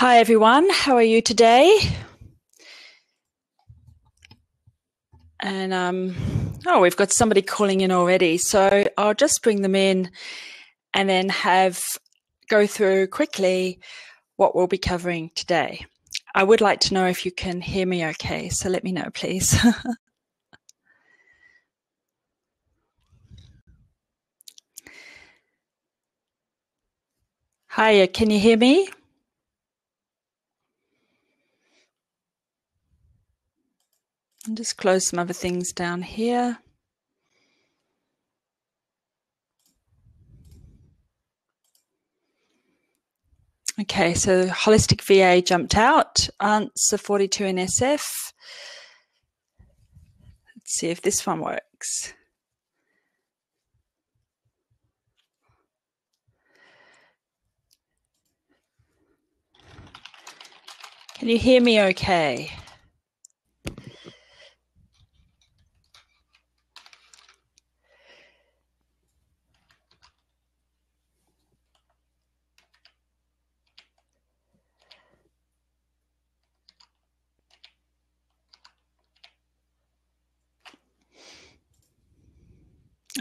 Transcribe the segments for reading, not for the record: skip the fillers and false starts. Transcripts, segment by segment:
Hi everyone, how are you today? And we've got somebody calling in already, so I'll just bring them in and then go through quickly what we'll be covering today. I would like to know if you can hear me okay, so let me know please. Hiya, can you hear me? I'll just close some other things down here. Okay, so Holistic VA jumped out, answer 42 in SF. Let's see if this one works. Can you hear me okay?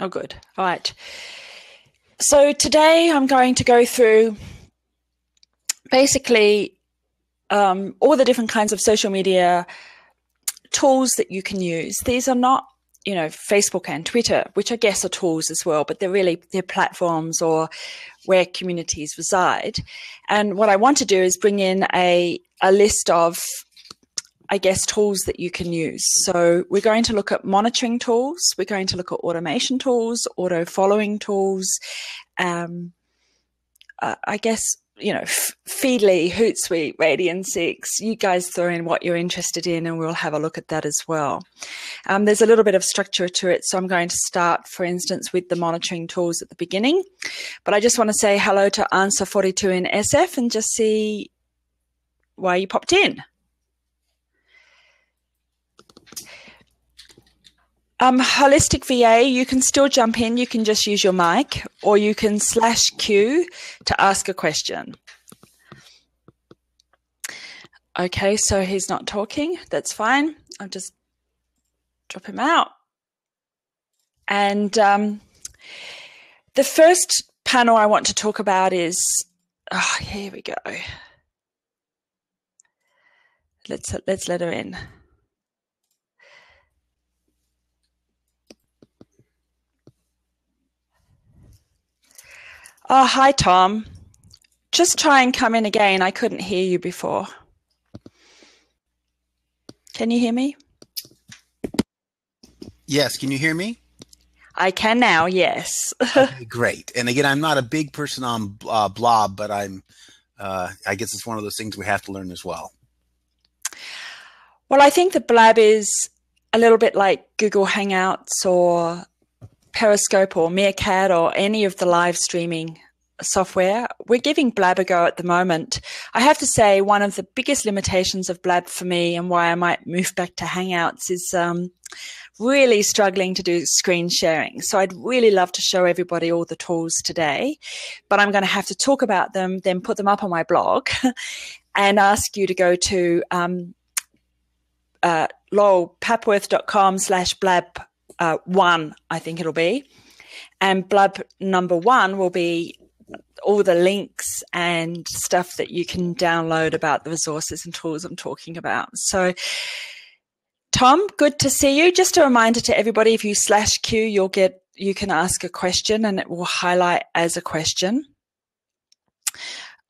Oh, good. All right. So today I'm going to go through basically all the different kinds of social media tools that you can use. These are not, Facebook and Twitter, which I guess are tools as well, but they're platforms or where communities reside. And what I want to do is bring in a list of, I guess, tools that you can use. So we're going to look at monitoring tools. We're going to look at automation tools, auto following tools. I guess, Feedly, Hootsuite, Radian6, you guys throw in what you're interested in and we'll have a look at that as well. There's a little bit of structure to it. So I'm going to start, for instance, with the monitoring tools at the beginning. But I just want to say hello to Answer 42 in SF and just see why you popped in. Holistic VA, you can still jump in. You can just use your mic or you can /Q to ask a question. Okay, so he's not talking. That's fine. I'll just drop him out. And the first panel I want to talk about is, here we go. Let's let her in. Oh, hi, Tom. Just try and come in again. I couldn't hear you before. Can you hear me? Yes. Can you hear me? I can now, yes. Okay, great. And again, I'm not a big person on Blob, but I guess it's one of those things we have to learn as well. Well, I think the Blab is a little bit like Google Hangouts or Periscope or Meerkat or any of the live streaming software. We're giving Blab a go at the moment. I have to say one of the biggest limitations of Blab for me and why I might move back to Hangouts is really struggling to do screen sharing. So I'd really love to show everybody all the tools today, but I'm going to have to talk about them, then put them up on my blog and ask you to go to laurelpapworth.com/blab1, I think it'll be. And Blab number 1 will be all the links and stuff that you can download about the resources and tools I'm talking about. So, Tom, good to see you. Just a reminder to everybody, if you /Q, you can ask a question and it will highlight as a question.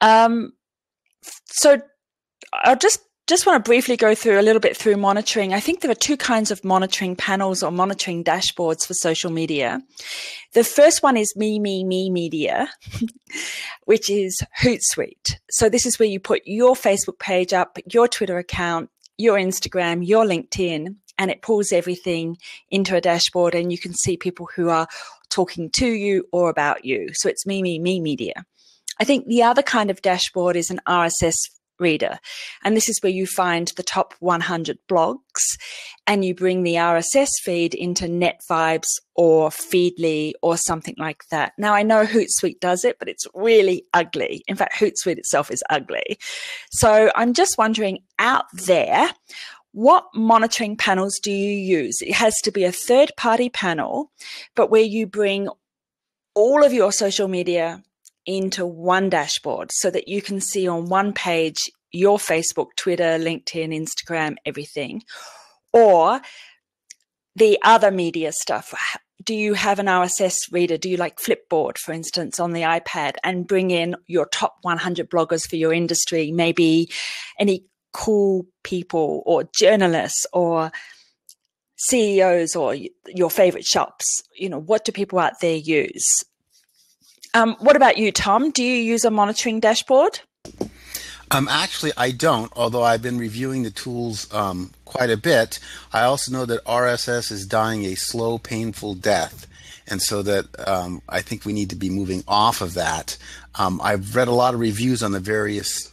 So I'll just want to briefly go through a little bit through monitoring. I think there are two kinds of monitoring panels or monitoring dashboards for social media. The first one is Me Media, which is Hootsuite. So this is where you put your Facebook page up, your Twitter account, your Instagram, your LinkedIn, and it pulls everything into a dashboard and you can see people who are talking to you or about you. So it's Me Media. I think the other kind of dashboard is an RSS reader. And this is where you find the top 100 blogs and you bring the RSS feed into NetVibes or Feedly or something like that. Now, I know Hootsuite does it, but it's really ugly. In fact, Hootsuite itself is ugly. So I'm just wondering, out there, what monitoring panels do you use? It has to be a third-party panel, but where you bring all of your social media into one dashboard so that you can see on one page your Facebook, Twitter, LinkedIn, Instagram, everything, or the other media stuff. Do you have an RSS reader? Do you like Flipboard, for instance, on the iPad and bring in your top 100 bloggers for your industry, maybe any cool people or journalists or CEOs or your favorite shops? What do people out there use? What about you, Tom? Do you use a monitoring dashboard? Actually, I don't, although I've been reviewing the tools quite a bit. I also know that RSS is dying a slow, painful death. And so that I think we need to be moving off of that. I've read a lot of reviews on the various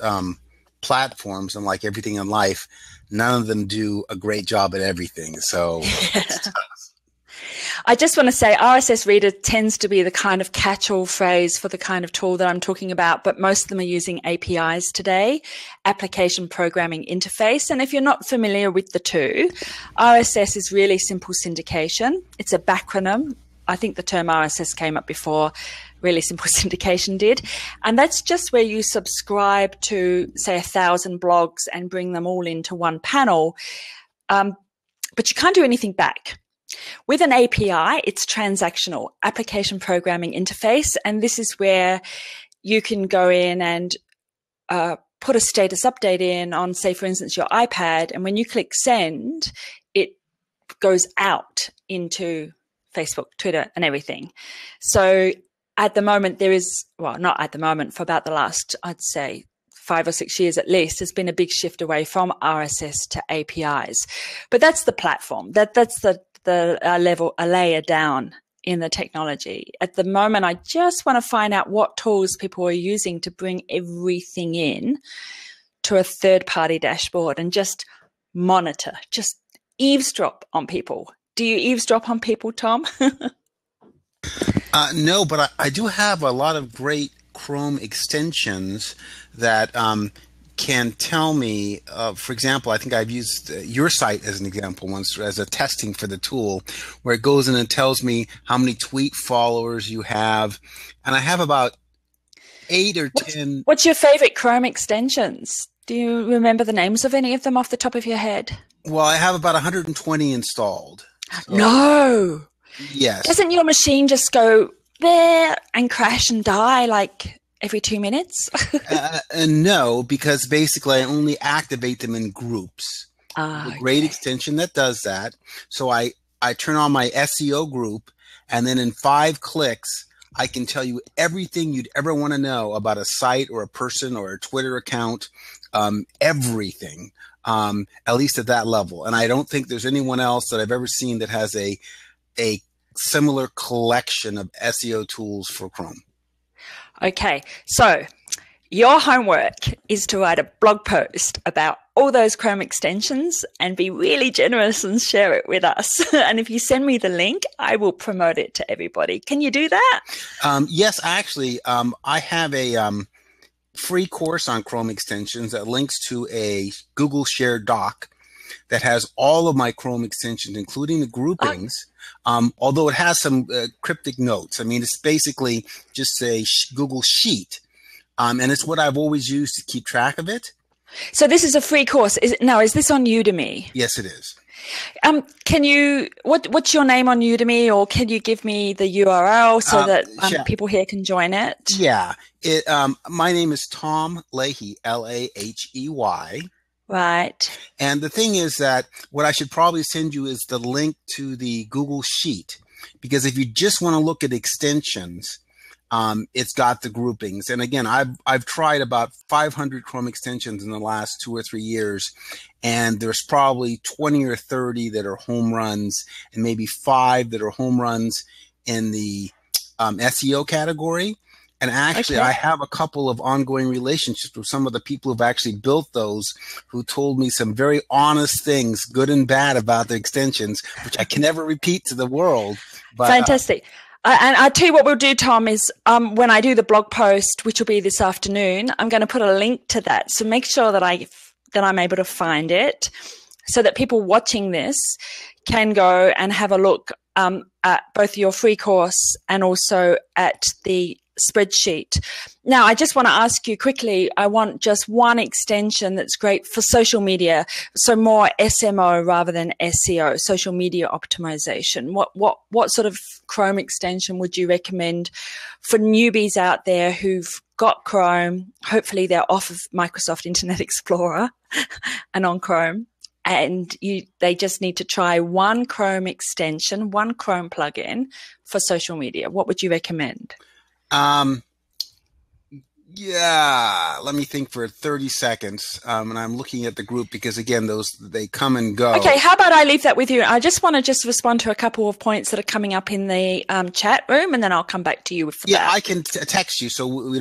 platforms, and like everything in life, none of them do a great job at everything. So I just want to say RSS Reader tends to be the kind of catch-all phrase for the kind of tool that I'm talking about, but most of them are using APIs today, Application Programming Interface. And if you're not familiar with the two, RSS is really simple syndication. It's a backronym. I think the term RSS came up before really simple syndication did. And that's just where you subscribe to, say, 1,000 blogs and bring them all into one panel. But you can't do anything back. With an API, it's transactional, Application Programming Interface, and this is where you can go in and put a status update in on, say, for instance, your iPad, and when you click send, it goes out into Facebook, Twitter, and everything. So at the moment, there is, well, not at the moment, for about the last, I'd say, 5 or 6 years at least, there's been a big shift away from RSS to APIs. But that's the platform. That's the level, a layer down in the technology. At the moment, I just want to find out what tools people are using to bring everything in to a third-party dashboard and just monitor, just eavesdrop on people. Do you eavesdrop on people, Tom? No, but I do have a lot of great Chrome extensions that can tell me, for example, I think I've used your site as an example once as a testing for the tool, where it goes in and tells me how many tweet followers you have. And I have about 8 or 10. What's your favorite Chrome extensions? Do you remember the names of any of them off the top of your head? Well, I have about 120 installed. So, no. Yes. Doesn't your machine just go there and crash and die like every 2 minutes? No, because basically I only activate them in groups. A great extension that does that. So I turn on my SEO group, and then in 5 clicks, I can tell you everything you'd ever want to know about a site or a person or a Twitter account, everything, at least at that level. And I don't think there's anyone else that I've ever seen that has a similar collection of SEO tools for Chrome. Okay, so your homework is to write a blog post about all those Chrome extensions and be really generous and share it with us. And if you send me the link, I will promote it to everybody. Can you do that? Yes, actually, I have a free course on Chrome extensions that links to a Google Shared Doc that has all of my Chrome extensions, including the groupings, although it has some cryptic notes. I mean, it's basically just a Google Sheet, and it's what I've always used to keep track of it. So this is a free course. Is this on Udemy? Yes, it is. Can you, what's your name on Udemy, or can you give me the URL so that people here can join it? Yeah. My name is Tom Leahy, Lahey. Right. And the thing is that what I should probably send you is the link to the Google Sheet, because if you just want to look at extensions, it's got the groupings. And again, I've tried about 500 Chrome extensions in the last 2 or 3 years, and there's probably 20 or 30 that are home runs, and maybe 5 that are home runs in the SEO category. And actually, Okay. I have a couple of ongoing relationships with some of the people who've actually built those, who told me some very honest things, good and bad, about the extensions, which I can never repeat to the world. But Fantastic. And I'll tell you what we'll do, Tom, is when I do the blog post, which will be this afternoon, I'm going to put a link to that. So make sure that I'm able to find it, so that people watching this can go and have a look at both your free course and also at the spreadsheet. Now, I just want to ask you quickly, I want just one extension that's great for social media, so more SMO rather than SEO, social media optimization. What sort of Chrome extension would you recommend for newbies out there who've got Chrome? Hopefully they're off of Microsoft Internet Explorer and on Chrome, and they just need to try one Chrome extension, one Chrome plugin for social media. What would you recommend? Yeah, let me think for 30 seconds. And I'm looking at the group because, again, they come and go. Okay, how about I leave that with you? I just want to respond to a couple of points that are coming up in the chat room, and then I'll come back to you for that. Yeah, I can text you, so I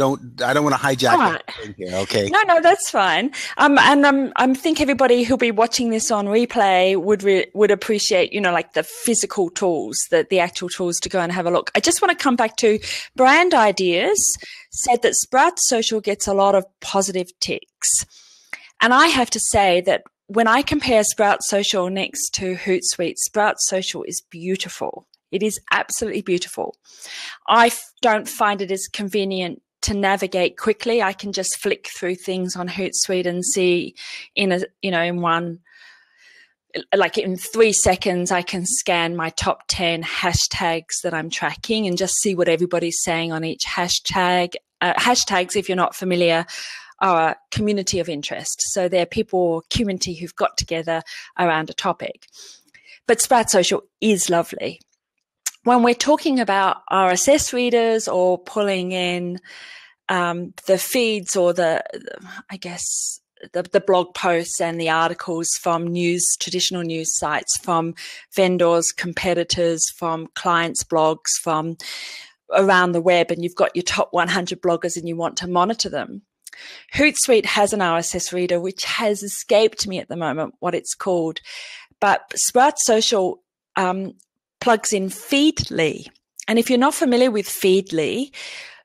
don't want to hijack it here, okay? No, that's fine. And I think everybody who'll be watching this on replay would appreciate, like the physical tools, the actual tools to go and have a look. I just want to come back to Brand Ideas said that Sprout Social gets a lot of positive ticks. And I have to say that when I compare Sprout Social next to Hootsuite, Sprout Social is beautiful. It is absolutely beautiful. I don't find it as convenient to navigate quickly. I can just flick through things on Hootsuite and see in 3 seconds, I can scan my top 10 hashtags that I'm tracking and just see what everybody's saying on each hashtag. Hashtags, if you're not familiar, are a community of interest. So they're people, community who've got together around a topic. But Sprout Social is lovely. When we're talking about RSS readers or pulling in the feeds or the blog posts and the articles from traditional news sites, from vendors, competitors, from clients' blogs, from around the web, and you've got your top 100 bloggers and you want to monitor them. Hootsuite has an RSS reader, which has escaped me at the moment what it's called. But Sprout Social plugs in Feedly. And if you're not familiar with Feedly,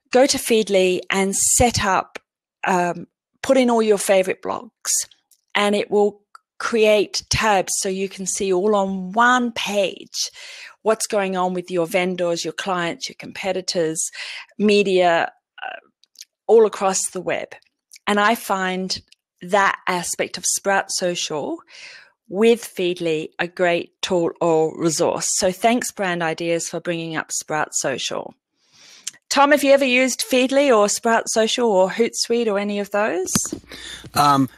go to Feedly and set up, put in all your favorite blogs, and it will create tabs so you can see all on one page what's going on with your vendors, your clients, your competitors, media, all across the web. And I find that aspect of Sprout Social with Feedly a great tool or resource. So thanks, Brand Ideas, for bringing up Sprout Social. Tom, have you ever used Feedly or Sprout Social or Hootsuite or any of those?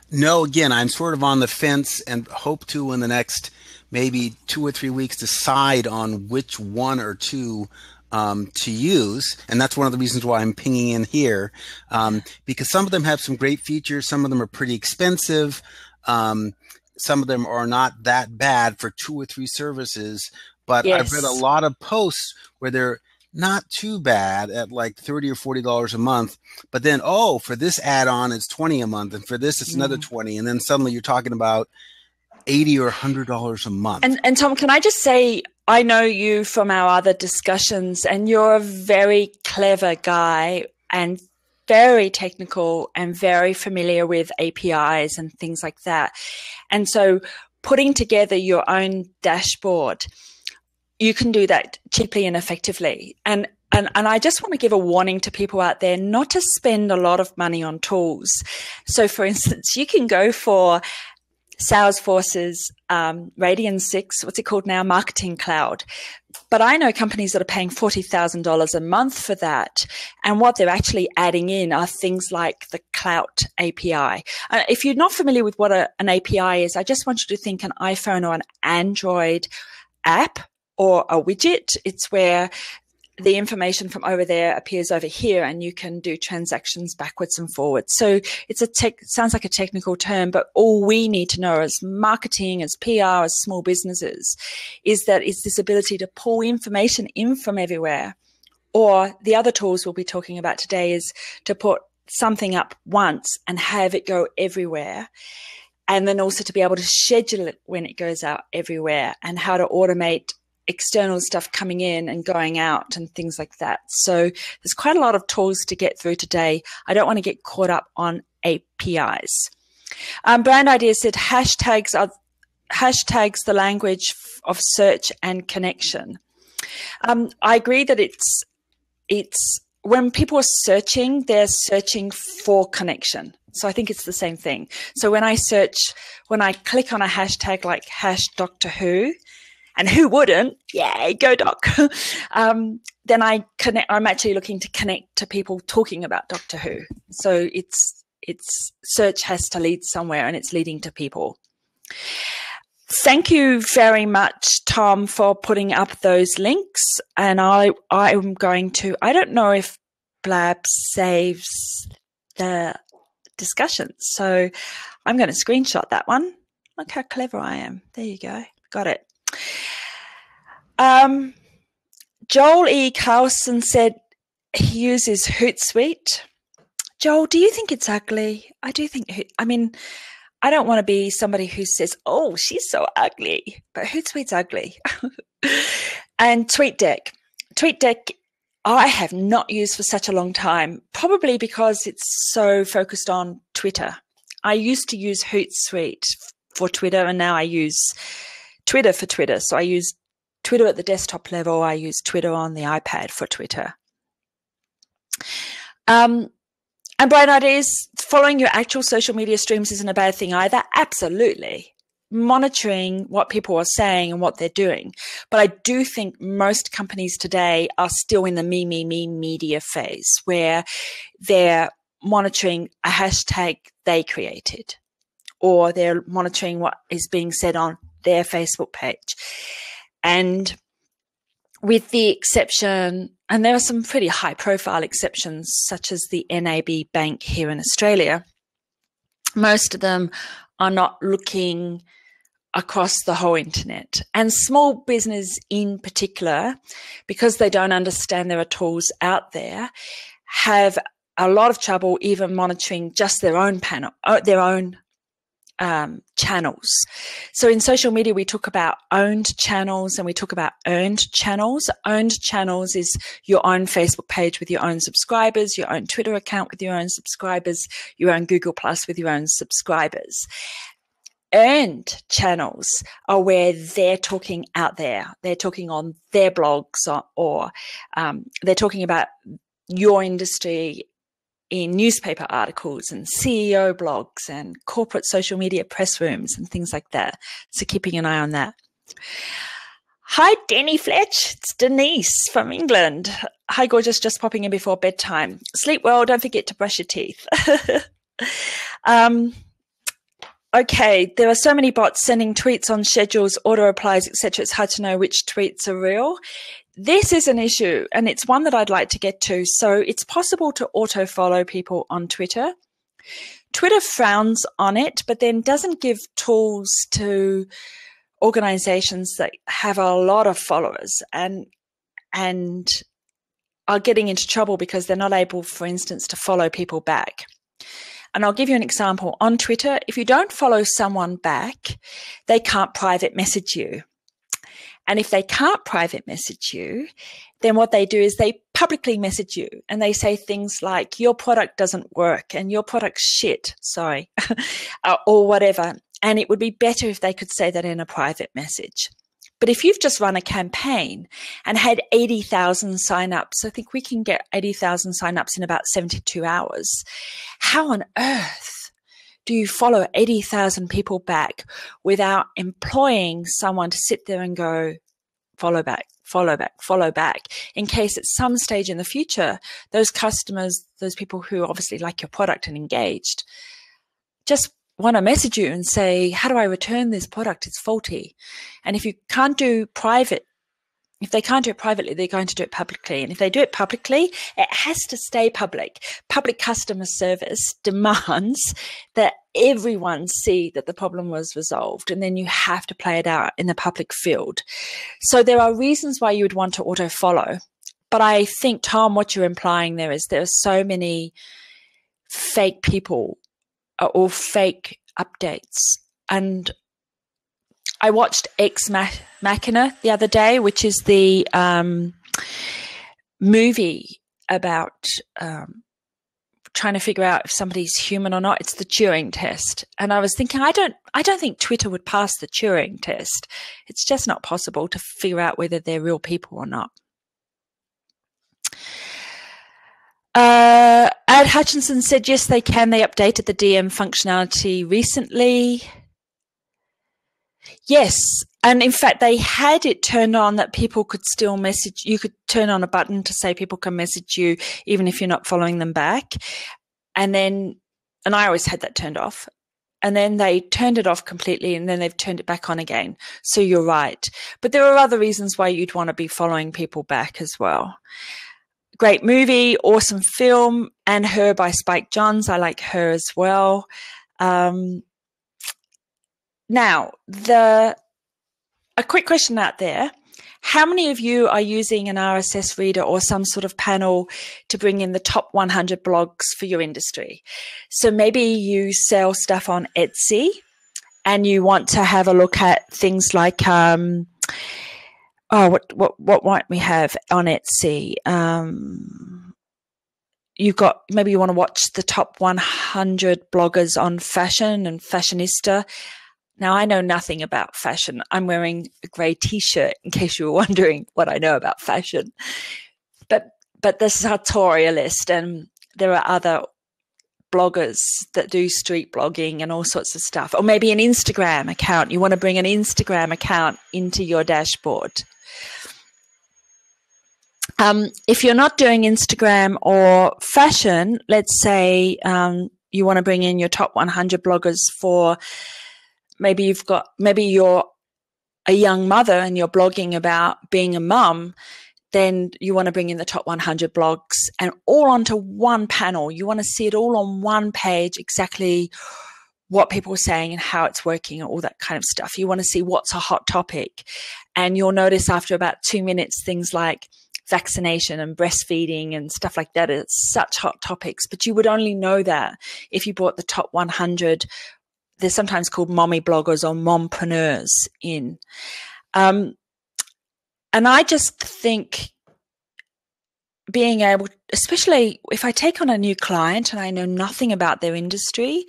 No, again, I'm sort of on the fence and hope to, in the next maybe 2 or 3 weeks, decide on which one or two to use. And that's one of the reasons why I'm pinging in here, because some of them have some great features. Some of them are pretty expensive. Some of them are not that bad for 2 or 3 services. But yes, I've read a lot of posts where they're not too bad at like $30 or $40 a month, but then, for this add-on it's $20 a month, and for this it's another $20, and then suddenly you're talking about $80 or $100 a month. And Tom, can I just say, I know you from our other discussions, and you're a very clever guy and very technical and very familiar with APIs and things like that. And so putting together your own dashboard, you can do that cheaply and effectively. And I just want to give a warning to people out there not to spend a lot of money on tools. So, for instance, you can go for Salesforce's Radian 6, what's it called now, Marketing Cloud. But I know companies that are paying $40,000 a month for that. And what they're actually adding in are things like the Clout API. If you're not familiar with what an API is, I just want you to think an iPhone or an Android app or a widget. It's where the information from over there appears over here, and you can do transactions backwards and forwards. So it's sounds like a technical term, but all we need to know as marketing, as PR, as small businesses, is that it's this ability to pull information in from everywhere Or the other tools we'll be talking about today is to put something up once and have it go everywhere. And then also to be able to schedule it when it goes out everywhere, and how to automate external stuff coming in and going out and things like that. So there's quite a lot of tools to get through today. I don't want to get caught up on APIs. Brand Ideas said hashtags the language of search and connection. I agree that it's when people are searching, they're searching for connection. So I think it's the same thing. So when I click on a hashtag like #Doctor Who, and who wouldn't? Yay, go Doc. Then I'm actually looking to connect to people talking about Doctor Who. So it's search has to lead somewhere, and it's leading to people. Thank you very much, Tom, for putting up those links. And I'm going to, I don't know if Blab saves the discussion, so I'm going to screenshot that one. Look how clever I am. There you go. Got it. Joel E. Carlson said he uses Hootsuite. Joel, do you think it's ugly? I do think, I don't want to be somebody who says, oh, she's so ugly, but Hootsuite's ugly. And TweetDeck. TweetDeck, I have not used for such a long time, probably because it's so focused on Twitter. I used to use Hootsuite for Twitter, and now I use Twitter for Twitter. So I use Twitter at the desktop level. I use Twitter on the iPad for Twitter. And Bright Ideas, following your actual social media streams isn't a bad thing either. Absolutely. Monitoring what people are saying and what they're doing. But I do think most companies today are still in the me media phase, where they're monitoring a hashtag they created, or they're monitoring what is being said on their Facebook page. And with the exception, and there are some pretty high profile exceptions, such as the NAB Bank here in Australia, most of them are not looking across the whole internet. And small business in particular, because they don't understand there are tools out there, have a lot of trouble even monitoring just their own channels. So in social media, we talk about owned channels and we talk about earned channels. Owned channels is your own Facebook page with your own subscribers, your own Twitter account with your own subscribers, your own Google Plus with your own subscribers. Earned channels are where they're talking out there. They're talking on their blogs, or they're talking about your industry in newspaper articles and CEO blogs and corporate social media press rooms and things like that. So keeping an eye on that. Hi, Denny Fletch. It's Denise from England. Hi, gorgeous. Just popping in before bedtime. Sleep well. Don't forget to brush your teeth. Okay, there are so many bots sending tweets on schedules, auto replies, etc. It's hard to know which tweets are real. This is an issue, and it's one that I'd like to get to. So it's possible to auto follow people on Twitter. Twitter frowns on it, but then doesn't give tools to organizations that have a lot of followers and are getting into trouble because they're not able, for instance, to follow people back. And I'll give you an example. On Twitter, if you don't follow someone back, they can't private message you. And if they can't private message you, then what they do is they publicly message you and they say things like, your product doesn't work and your product's shit, or whatever. And it would be better if they could say that in a private message. But if you've just run a campaign and had 80,000 signups, I think we can get 80,000 signups in about 72 hours. How on earth do you follow 80,000 people back without employing someone to sit there and go, follow back, follow back, follow back, in case at some stage in the future, those customers, those people who obviously like your product and engaged, just want to message you and say, how do I return this product? It's faulty. And if you can't do private, if they can't do it privately, they're going to do it publicly. And if they do it publicly, it has to stay public. Public customer service demands that everyone see that the problem was resolved. And then you have to play it out in the public field. So there are reasons why you would want to auto follow. But I think, Tom, what you're implying there is there are so many fake people or fake updates. And I watched Ex Machina the other day, which is the movie about trying to figure out if somebody's human or not. It's the Turing test. And I was thinking, I don't think Twitter would pass the Turing test. It's just not possible to figure out whether they're real people or not. Ad Hutchinson said, yes, they can. They updated the DM functionality recently. Yes. And in fact, they had it turned on that people could still message. You could turn on a button to say people can message you even if you're not following them back. And I always had that turned off. And then they turned it off completely, and then they've turned it back on again. So you're right. But there are other reasons why you'd want to be following people back as well. Great movie, awesome film, and Her by Spike Jonze. I like Her as well. Now, a quick question out there. How many of you are using an RSS reader or some sort of panel to bring in the top 100 blogs for your industry? So maybe you sell stuff on Etsy and you want to have a look at things like, what might we have on Etsy? Maybe you want to watch the top 100 bloggers on fashion and fashionista. Now, I know nothing about fashion. I'm wearing a grey T-shirt in case you were wondering what I know about fashion. But this is a tutorialist, and there are other bloggers that do street blogging and all sorts of stuff. Or maybe an Instagram account. You want to bring an Instagram account into your dashboard. If you're not doing Instagram or fashion, let's say you want to bring in your top 100 bloggers for maybe you're a young mother and you're blogging about being a mum, then you want to bring in the top 100 blogs and all onto one panel. You want to see it all on one page, exactly what people are saying and how it's working and all that kind of stuff. You want to see what's a hot topic. And you'll notice after about 2 minutes, things like vaccination and breastfeeding and stuff like that are such hot topics. But you would only know that if you brought the top 100. They're sometimes called mommy bloggers or mompreneurs in. And I just think being able, especially if I take on a new client and I know nothing about their industry.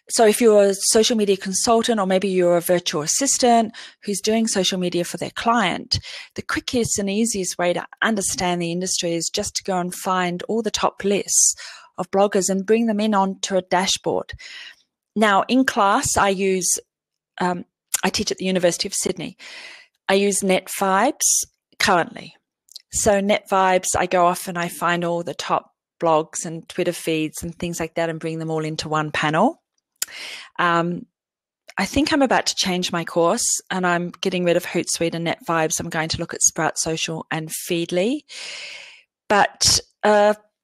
So if you're a social media consultant or maybe you're a virtual assistant who's doing social media for their client, the quickest and easiest way to understand the industry is just to go and find all the top lists of bloggers and bring them in onto a dashboard. Now, in class, I teach at the University of Sydney. I use NetVibes currently. So NetVibes, I go off and I find all the top blogs and Twitter feeds and things like that and bring them all into one panel. I think I'm about to change my course and I'm getting rid of Hootsuite and NetVibes. I'm going to look at Sprout Social and Feedly. But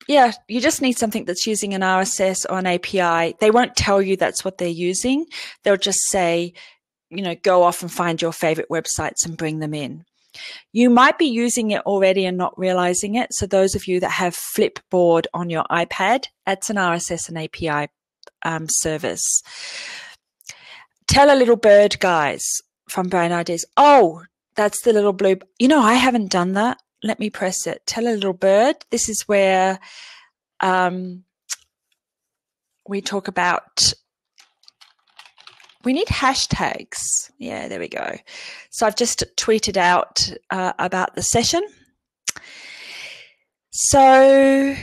yeah, you just need something that's using an RSS or an API. They won't tell you that's what they're using. They'll just say, go off and find your favorite websites and bring them in. You might be using it already and not realizing it. So those of you that have Flipboard on your iPad, that's an RSS and API service. Tell a Little Bird, guys, from Brain Ideas. Oh, that's the little blue. I haven't done that. Let me press it. Tell a Little Bird. This is where we talk about, we need hashtags. Yeah, there we go. So I've just tweeted out about the session. So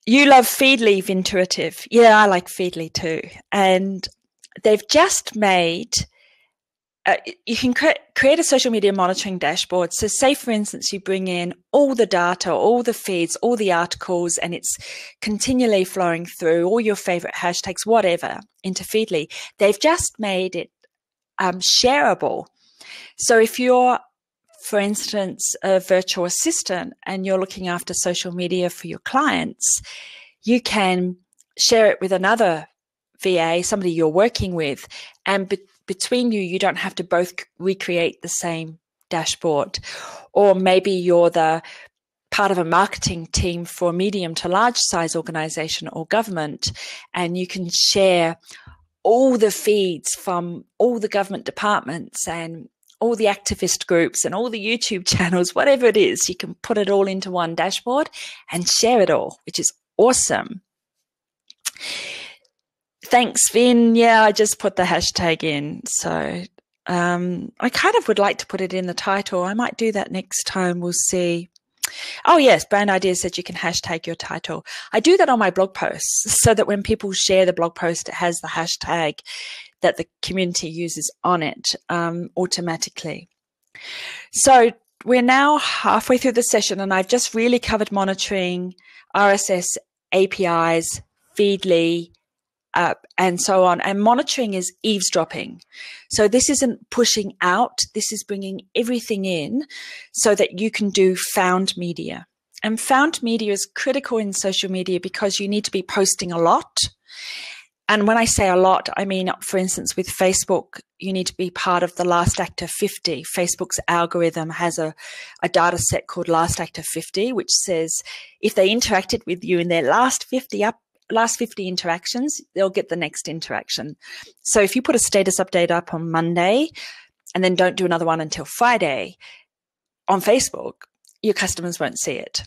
you love Feedly, Vintuitive. Yeah, I like Feedly too. And they've just made you can create a social media monitoring dashboard. So say, for instance, you bring in all the data, all the feeds, all the articles, and it's continually flowing through all your favorite hashtags, whatever, into Feedly. They've just made it shareable. So if you're, for instance, a virtual assistant and you're looking after social media for your clients, you can share it with another VA, somebody you're working with, and between you don't have to both recreate the same dashboard. Or maybe you're the part of a marketing team for a medium to large size organization or government, and you can share all the feeds from all the government departments and all the activist groups and all the YouTube channels, whatever it is, you can put it all into one dashboard and share it all, which is awesome. Thanks, Vin. Yeah, I just put the hashtag in. So I kind of would like to put it in the title. I might do that next time. We'll see. Oh, yes. Brand Ideas said you can hashtag your title. I do that on my blog posts so that when people share the blog post, it has the hashtag that the community uses on it automatically. So we're now halfway through the session, and I've just really covered monitoring, RSS, APIs, Feedly, and so on. And monitoring is eavesdropping. So this isn't pushing out. This is bringing everything in so that you can do found media. And found media is critical in social media because you need to be posting a lot. And when I say a lot, I mean, for instance, with Facebook, you need to be part of the last active 50. Facebook's algorithm has a data set called last active 50, which says if they interacted with you in their last 50 interactions, they'll get the next interaction. So if you put a status update up on Monday and then don't do another one until Friday on Facebook, your customers won't see it.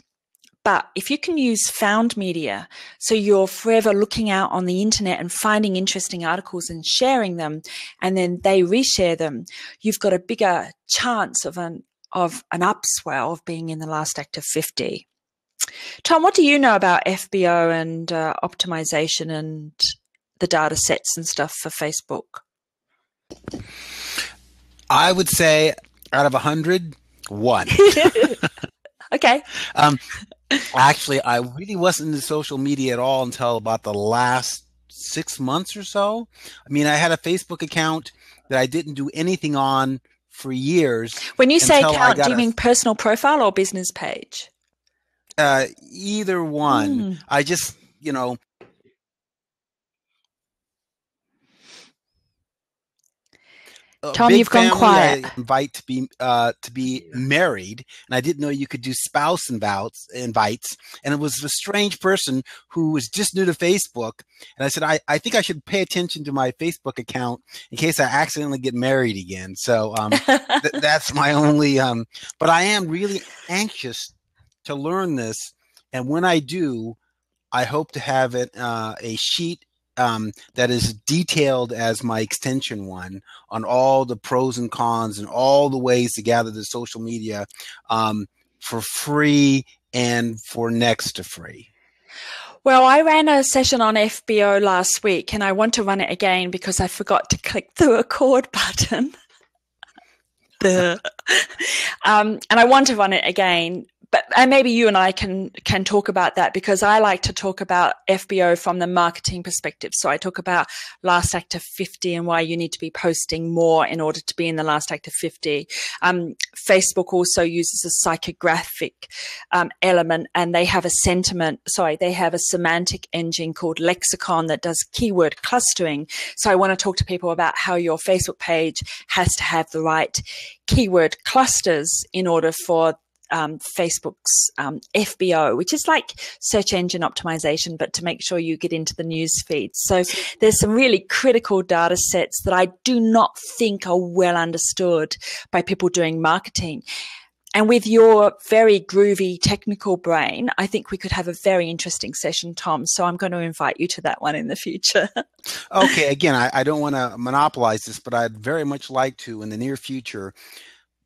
But if you can use found media, so you're forever looking out on the internet and finding interesting articles and sharing them, and then they reshare them, you've got a bigger chance of an upswell of being in the last active 50. Tom, what do you know about FBO and optimization and the data sets and stuff for Facebook? I would say out of 100, 1. Okay. Actually, I really wasn't into social media at all until about the last 6 months or so. I mean, I had a Facebook account that I didn't do anything on for years. When you say account, do you mean personal profile or business page? Either one. I just, Tom, you've gone quiet. I invite to be married, and I didn't know you could do spouse invites. And it was a strange person who was just new to Facebook, and I said, I think I should pay attention to my Facebook account in case I accidentally get married again. So that's my only. But I am really anxious to learn this, and when I do, I hope to have it a sheet that is detailed as my extension one on all the pros and cons and all the ways to gather the social media for free and for next to free. Well, I ran a session on FBO last week, and I want to run it again because I forgot to click the record button. And I want to run it again. And maybe you and I can talk about that, because I like to talk about FBO from the marketing perspective. So I talk about last active 50 and why you need to be posting more in order to be in the last active 50. Facebook also uses a psychographic element, and they have a semantic engine called Lexicon that does keyword clustering. So I want to talk to people about how your Facebook page has to have the right keyword clusters in order for Facebook's FBO, which is like search engine optimization, but to make sure you get into the news feed. So there's some really critical data sets that I do not think are well understood by people doing marketing. And with your very groovy technical brain, I think we could have a very interesting session, Tom. So I'm going to invite you to that one in the future. Okay. Again, I don't want to monopolize this, but I'd very much like to, in the near future,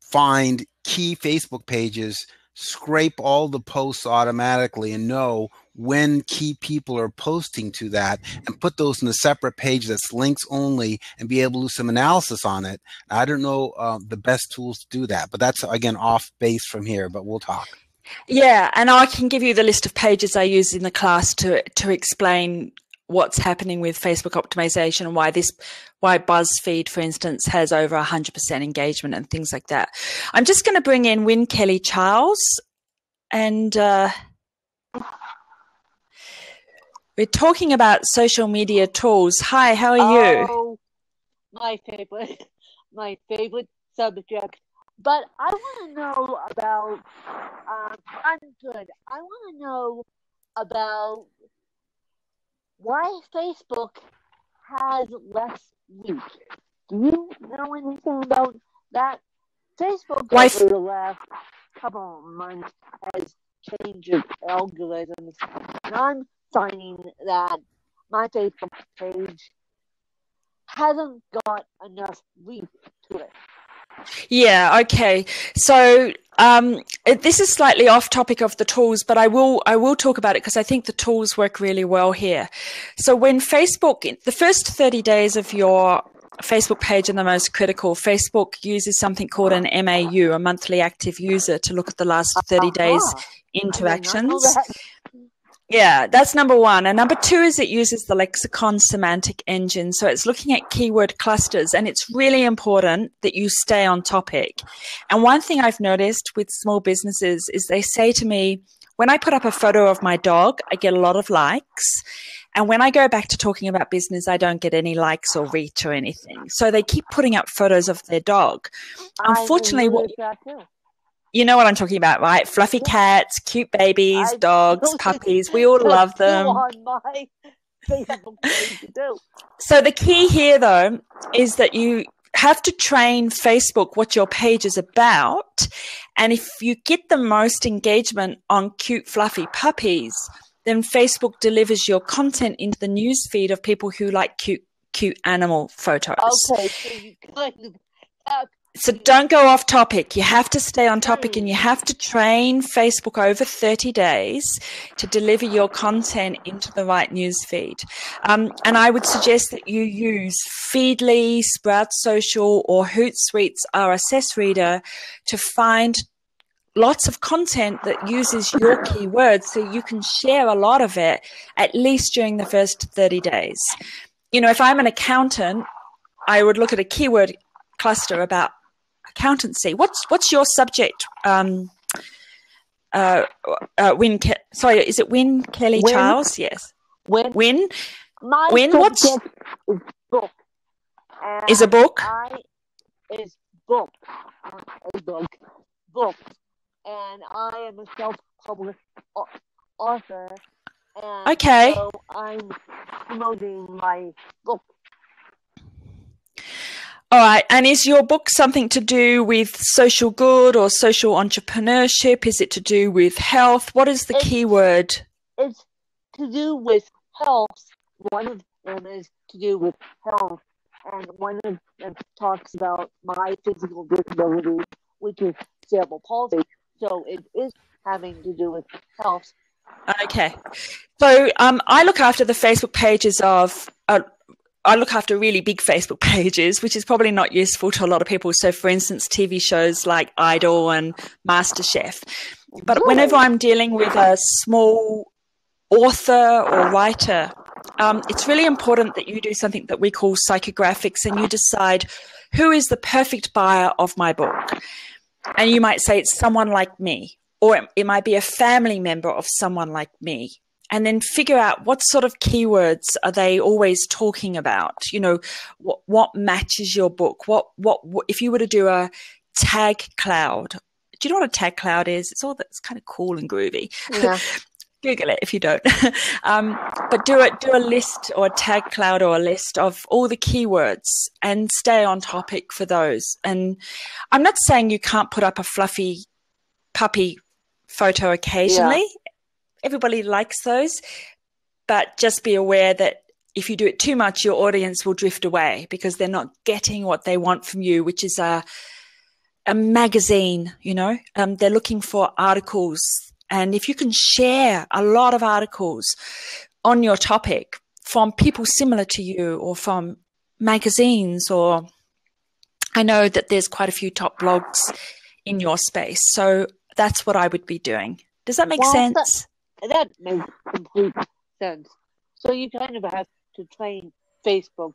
find key Facebook pages, scrape all the posts automatically, and know when key people are posting to that, and put those in a separate page that's links only, and be able to do some analysis on it. I don't know the best tools to do that, but that's, again, off base from here, but we'll talk. Yeah, and I can give you the list of pages I use in the class to explain what's happening with Facebook optimization and why BuzzFeed, for instance, has over 100% engagement and things like that. I'm just going to bring in Wynne Kelly Charles, and we're talking about social media tools. Hi, how are you? Oh, my favorite subject. But I want to know about, I'm good. I want to know about why Facebook has less reach. Do you know anything about that? Facebook over the last couple of months has changed its algorithms, and I'm finding that my Facebook page hasn't got enough reach to it. Yeah, okay. So this is slightly off topic of the tools, but I will talk about it because I think the tools work really well here. So when Facebook, the first 30 days of your Facebook page are the most critical. Facebook uses something called an MAU, a monthly active user, to look at the last 30 days interactions. Yeah, that's number one. And number two is it uses the lexicon semantic engine. So it's looking at keyword clusters, and it's really important that you stay on topic. And one thing I've noticed with small businesses is they say to me, when I put up a photo of my dog, I get a lot of likes. And when I go back to talking about business, I don't get any likes or reach or anything. So they keep putting up photos of their dog. Unfortunately, you know what I'm talking about, right? Fluffy cats, cute babies, dogs, puppies. We all love them. On my Facebook page too. So the key here, though, is that you have to train Facebook what your page is about. And if you get the most engagement on cute, fluffy puppies, then Facebook delivers your content into the news feed of people who like cute animal photos. Okay, so you kind of So don't go off topic. You have to stay on topic, and you have to train Facebook over 30 days to deliver your content into the right news feed. And I would suggest that you use Feedly, Sprout Social, or Hootsuite's RSS reader to find lots of content that uses your keywords so you can share a lot of it, at least during the first 30 days. You know, if I'm an accountant, I would look at a keyword cluster about accountancy. What's your subject? Is it Win Kelly Charles? Yes. Win. My what's subject is book. Is a book? Is book. Book. And I am a self-published author. And okay. So I'm promoting my book. All right. And is your book something to do with social good or social entrepreneurship? Is it to do with health? What is the keyword? It's to do with health. One of them is to do with health. And one of them talks about my physical disability, which is cerebral palsy. So it is having to do with health. Okay. So I look after the Facebook pages of I look after really big Facebook pages, which is probably not useful to a lot of people. So, for instance, TV shows like Idol and MasterChef. But whenever I'm dealing with a small author or writer, it's really important that you do something that we call psychographics, and you decide who is the perfect buyer of my book. And you might say it's someone like me, or it might be a family member of someone like me. And then figure out what sort of keywords are they always talking about? You know, what matches your book? What if you were to do a tag cloud? Do you know what a tag cloud is? It's kind of cool and groovy. Yeah. Google it if you don't. But do a list or a tag cloud or a list of all the keywords and stay on topic for those. And I'm not saying you can't put up a fluffy puppy photo occasionally. Yeah. Everybody likes those, but just be aware that if you do it too much, your audience will drift away because they're not getting what they want from you, which is a magazine, you know. They're looking for articles. And if you can share a lot of articles on your topic from people similar to you or from magazines, or I know that there's quite a few top blogs in your space. So that's what I would be doing. Does that make sense? That makes complete sense. So you kind of have to train Facebook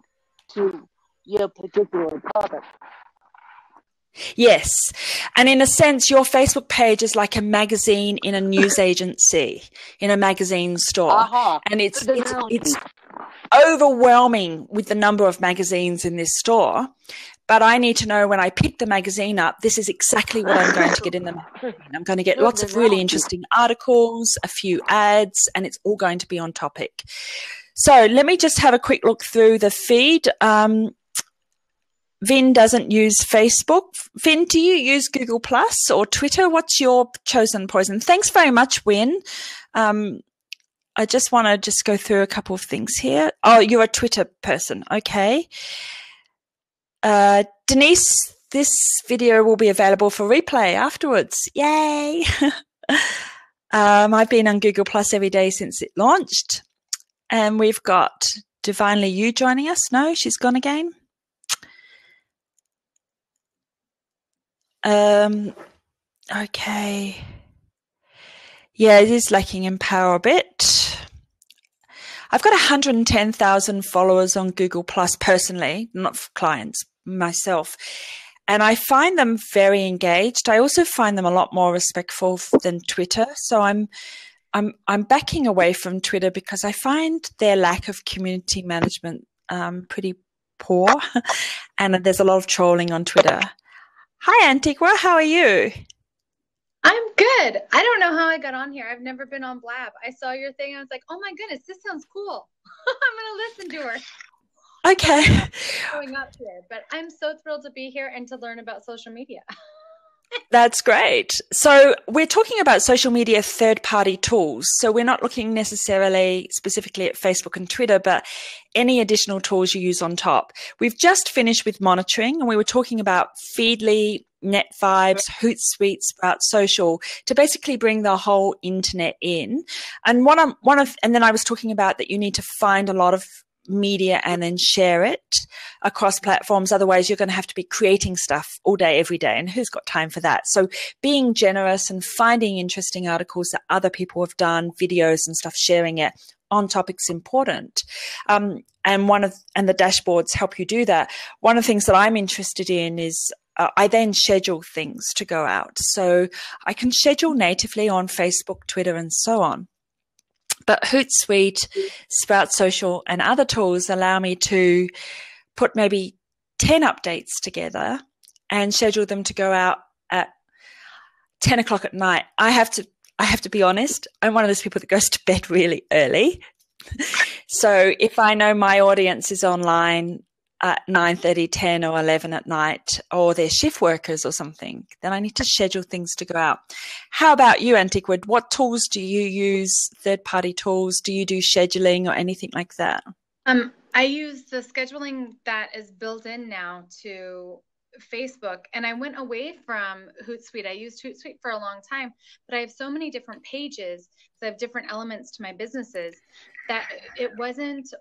to your particular topic. Yes. And in a sense, your Facebook page is like a magazine in a news agency, in a magazine store. Uh-huh. And it's overwhelming with the number of magazines in this store. But I need to know when I pick the magazine up, this is exactly what I'm going to get in the magazine. I'm going to get lots of really interesting articles, a few ads, and it's all going to be on topic. So let me just have a quick look through the feed. Vin doesn't use Facebook. Vin, do you use Google Plus or Twitter? What's your chosen poison? Thanks very much, Win. I just want to go through a couple of things here. Oh, you're a Twitter person. Okay. Denise, this video will be available for replay afterwards. Yay. I've been on Google Plus every day since it launched. And we've got Divinely You joining us. No, she's gone again. Okay. Yeah, it is lacking in power a bit. I've got 110,000 followers on Google Plus personally, not for clients, myself. And I find them very engaged. I also find them a lot more respectful than Twitter. So I'm backing away from Twitter because I find their lack of community management pretty poor. And there's a lot of trolling on Twitter. Hi, Antigua. How are you? I'm good. I don't know how I got on here. I've never been on Blab. I saw your thing. I was like, oh my goodness, this sounds cool. I'm going to listen to her. Okay. Going up here, but I'm so thrilled to be here and to learn about social media. That's great. So we're talking about social media third-party tools. So we're not looking necessarily specifically at Facebook and Twitter, but any additional tools you use on top. We've just finished with monitoring, and we were talking about Feedly, NetVibes, Hootsuite, Sprout Social to basically bring the whole internet in. And and then I was talking about that you need to find a lot of media and then share it across platforms. Otherwise, you're going to have to be creating stuff all day, every day. And who's got time for that? So being generous and finding interesting articles that other people have done, videos and stuff, sharing it on topics important. And the dashboards help you do that. One of the things that I'm interested in is I then schedule things to go out. So I can schedule natively on Facebook, Twitter, and so on. But Hootsuite, Sprout Social, and other tools allow me to put maybe 10 updates together and schedule them to go out at 10 o'clock at night. I have to be honest. I'm one of those people that goes to bed really early. So if I know my audience is online at 9:30, 10 or 11 at night, or they're shift workers or something, then I need to schedule things to go out. How about you, Antigua? What tools do you use, third-party tools? Do you do scheduling or anything like that? I use the scheduling that is built in now to Facebook, and I went away from Hootsuite. I used Hootsuite for a long time, but I have so many different pages, so I have different elements to my businesses that it wasn't,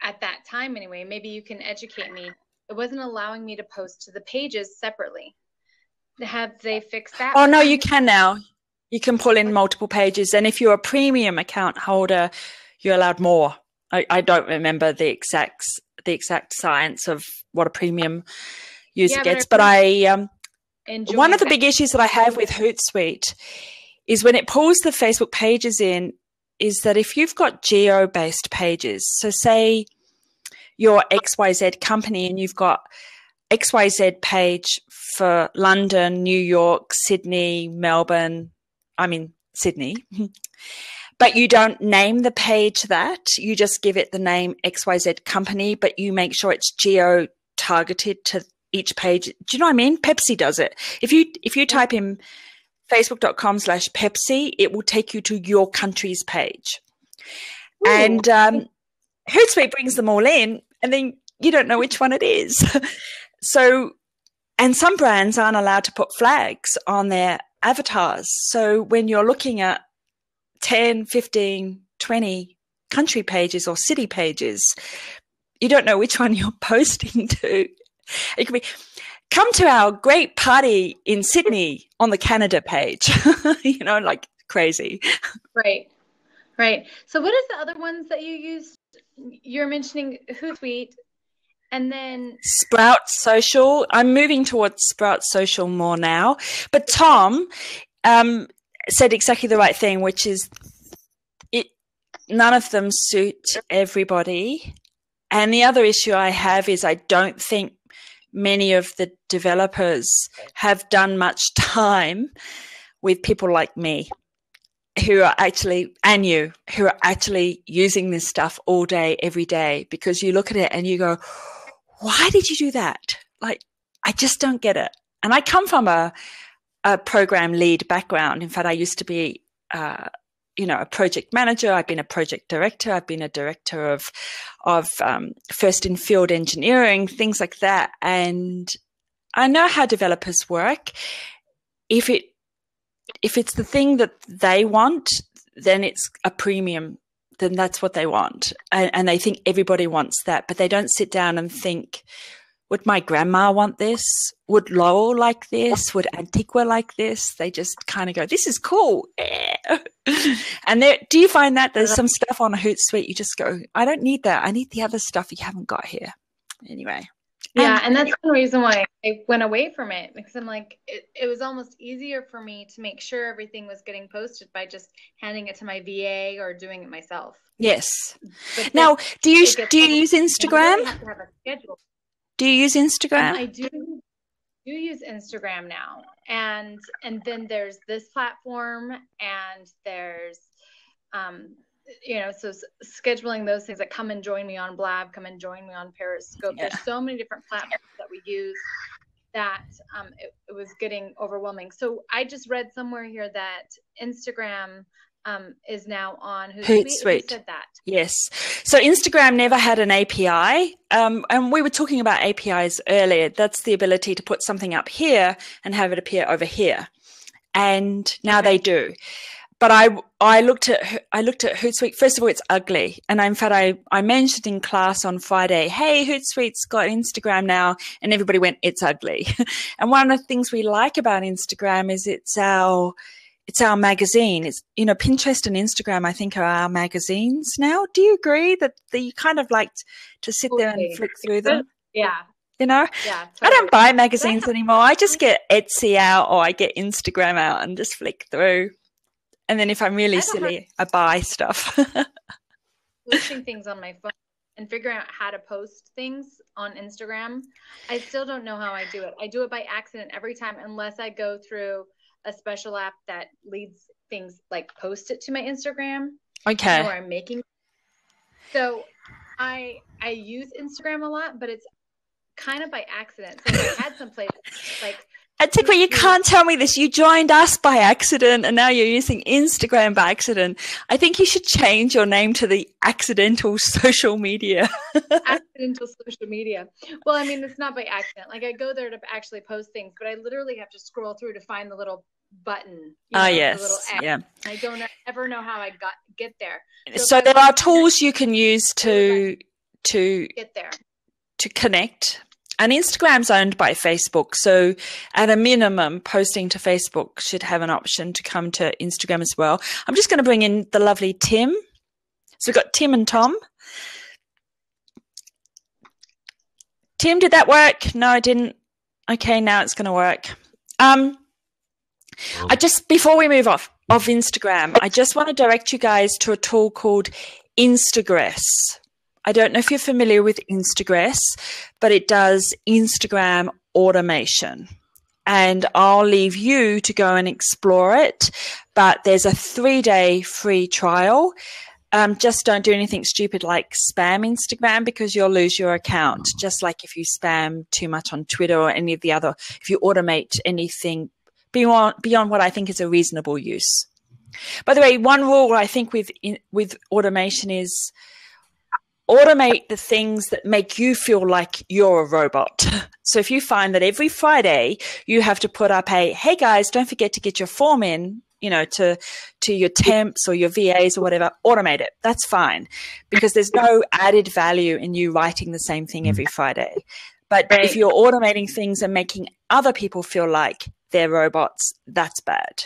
at that time anyway, maybe you can educate me, it wasn't allowing me to post to the pages separately. Have they fixed that? Oh, no, you can now. You can pull in multiple pages. And if you're a premium account holder, you're allowed more. I don't remember the exact science of what a premium user gets. But one of the big issues that I have with Hootsuite is when it pulls the Facebook pages in, is that if you've got geo-based pages, so say you're XYZ company and you've got XYZ page for London, New York, Sydney, Melbourne, Sydney, but you don't name the page that, you just give it the name XYZ company, but you make sure it's geo-targeted to each page. Do you know what I mean? Pepsi does it. If you type in facebook.com/Pepsi, it will take you to your country's page. Ooh. And Hootsuite brings them all in, and then you don't know which one it is. So, and some brands aren't allowed to put flags on their avatars. So when you're looking at 10, 15, 20 country pages or city pages, you don't know which one you're posting to. It could be, come to our great party in Sydney on the Canada page, like crazy. Right. So what is the other ones that you use? You're mentioning Hootsuite and then Sprout Social. I'm moving towards Sprout Social more now. But Tom said exactly the right thing, which is none of them suit everybody. And the other issue I have is I don't think many of the developers have done much time with people like me who are actually, and you, who are actually using this stuff all day, every day, because you look at it and you go, why did you do that? Like, I just don't get it. And I come from a program lead background. In fact, I used to be, a project manager. I've been a project director. I've been a director of first in field engineering, things like that. And I know how developers work. If it's the thing that they want, then it's a premium. Then that's what they want. And they think everybody wants that, but they don't sit down and think, would my grandma want this? Would Lowell like this? Would Antiqua like this? They just kind of go, this is cool. And do you find that there's some stuff on Hootsuite you just go, I don't need that. I need the other stuff you haven't got here. Anyway. Yeah, and that's one reason why I went away from it, because I'm like, it was almost easier for me to make sure everything was getting posted by just handing it to my VA or doing it myself. Yes. But now, do you use Instagram? You have to have a schedule. Do you use Instagram? I do use Instagram now, and then there's this platform, and there's so scheduling those things, like come and join me on Blab, come and join me on Periscope. Yeah. There's so many different platforms that we use that it was getting overwhelming. So I just read somewhere here that Instagram is now on Hootsuite. Who said that? Yes. So Instagram never had an API. And we were talking about APIs earlier. That's the ability to put something up here and have it appear over here. And now they do. But I looked at Hootsuite. First of all, it's ugly. And in fact, I mentioned in class on Friday, hey, Hootsuite's got Instagram now. And everybody went, it's ugly. And one of the things we like about Instagram is it's our magazine. It's, Pinterest and Instagram, I think, are our magazines now. Do you agree that you kind of like to sit there and flick through them? Yeah. Yeah, totally. I don't buy magazines anymore. I just get Etsy out or I get Instagram out and just flick through. And then if I'm really silly, I buy stuff. Posting things on my phone and figuring out how to post things on Instagram. I still don't know how I do it. I do it by accident every time, unless I go through a special app that leads things, like post it to my Instagram. Okay. Or I'm making. So I use Instagram a lot, but it's kind of by accident. So I had some places like. Antiqua, you can't tell me this. You joined us by accident and now you're using Instagram by accident. I think you should change your name to the Accidental Social Media. Accidental Social Media. Well, I mean, it's not by accident. Like, I go there to actually post things, but I literally have to scroll through to find the little button. Yes. The little X. Yeah. I don't ever know how I get there. So there are tools you can use to get there, to connect. And Instagram's owned by Facebook. So at a minimum, posting to Facebook should have an option to come to Instagram as well. I'm just going to bring in the lovely Tim. So we've got Tim and Tom. Tim, did that work? No, I didn't. Okay, now it's going to work. Before we move off of Instagram, I just want to direct you guys to a tool called Instagress. I don't know if you're familiar with Instagress, but it does Instagram automation. And I'll leave you to go and explore it. But there's a 3-day free trial. Just don't do anything stupid like spam Instagram, because you'll lose your account. Just like if you spam too much on Twitter or any of the other, if you automate anything beyond what I think is a reasonable use. By the way, one rule I think with automation is automate the things that make you feel like you're a robot. So if you find that every Friday you have to put up hey guys, don't forget to get your form in, to your temps or your VAs or whatever, automate it. That's fine, because there's no added value in you writing the same thing every Friday. But if you're automating things and making other people feel like they're robots, that's bad.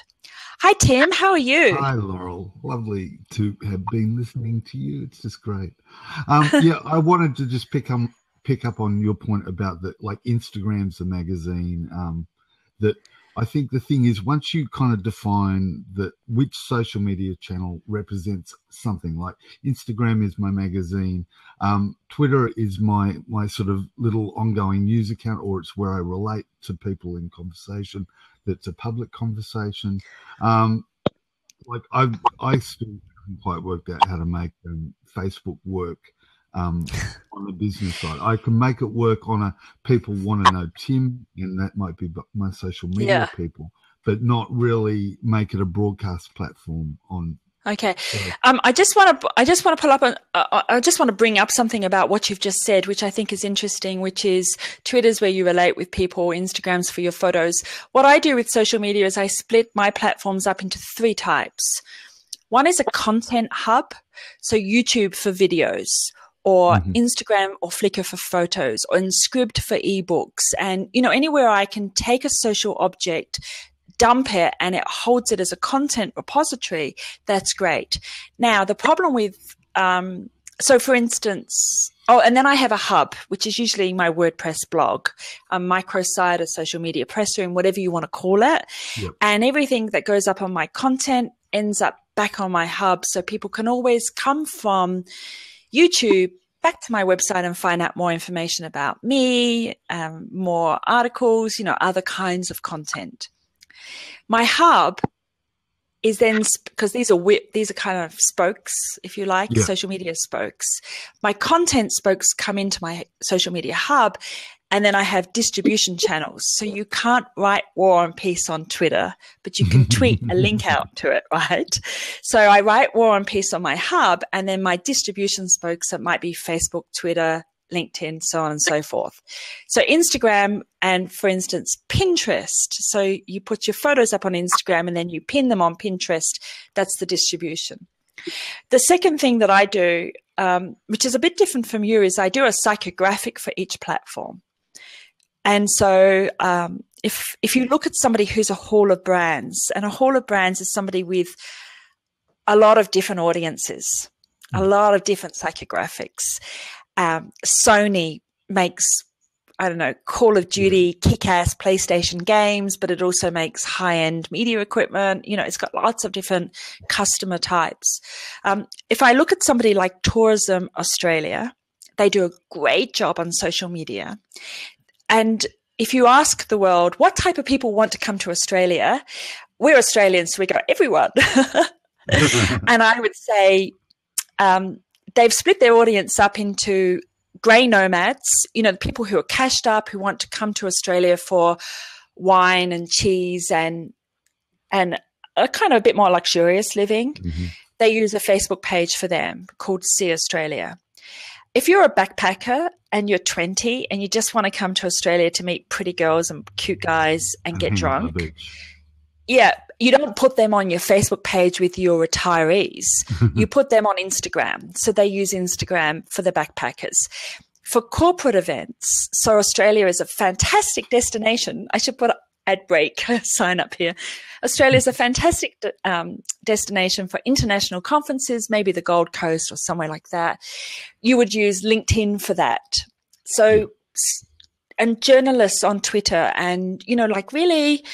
Hi, Tim. How are you? Hi, Laurel. Lovely to have been listening to you. It's just great. I wanted to just pick up on your point about that, like Instagram's a magazine, that I think the thing is, once you kind of define that which social media channel represents something, like Instagram is my magazine, Twitter is my sort of little ongoing news account, or it's where I relate to people in conversation, that's a public conversation. Like I still haven't quite worked out how to make Facebook work on the business side. I can make it work on a people want to know Tim, and that might be my social media people, but not really make it a broadcast platform on. Okay. I just want to pull up I just want to bring up something about what you've just said, which I think is interesting, which is Twitter's where you relate with people, Instagram's for your photos. What I do with social media is I split my platforms up into 3 types. One is a content hub, so YouTube for videos, or Instagram or Flickr for photos, or Scribd for ebooks. And, anywhere I can take a social object, dump it, and it holds it as a content repository, that's great. Now, the problem with, so for instance, and then I have a hub, which is usually my WordPress blog, a microsite, a social media press room, whatever you want to call it. Yep. And everything that goes up on my content ends up back on my hub. So people can always come from YouTube back to my website and find out more information about me, more articles, other kinds of content. My hub is then, because these are kind of spokes, if you like, social media spokes. My content spokes come into my social media hub, and then I have distribution channels. So you can't write War and Peace on Twitter, but you can tweet a link out to it, right? So I write War and Peace on my hub, and then my distribution spokes, that might be Facebook, Twitter, LinkedIn, so on and so forth. So Instagram and, for instance, Pinterest. So you put your photos up on Instagram and then you pin them on Pinterest. That's the distribution. The second thing that I do, which is a bit different from you, is I do a psychographic for each platform. And so if you look at somebody who's a hall of brands, and a hall of brands is somebody with a lot of different audiences, a lot of different psychographics. Sony makes, Call of Duty, kick-ass PlayStation games, but it also makes high-end media equipment. It's got lots of different customer types. If I look at somebody like Tourism Australia, they do a great job on social media. And if you ask the world, what type of people want to come to Australia? We're Australians, so we got everyone. And I would say, they've split their audience up into grey nomads, the people who are cashed up, who want to come to Australia for wine and cheese and a kind of a bit more luxurious living. They use a Facebook page for them called See Australia. If you're a backpacker and you're 20 and you just want to come to Australia to meet pretty girls and cute guys and get drunk, you don't put them on your Facebook page with your retirees. You put them on Instagram. So they use Instagram for the backpackers. For corporate events, so Australia is a fantastic destination. I should put an ad break sign up here. Australia is a fantastic destination for international conferences, maybe the Gold Coast or somewhere like that. You would use LinkedIn for that. So, and journalists on Twitter, and, really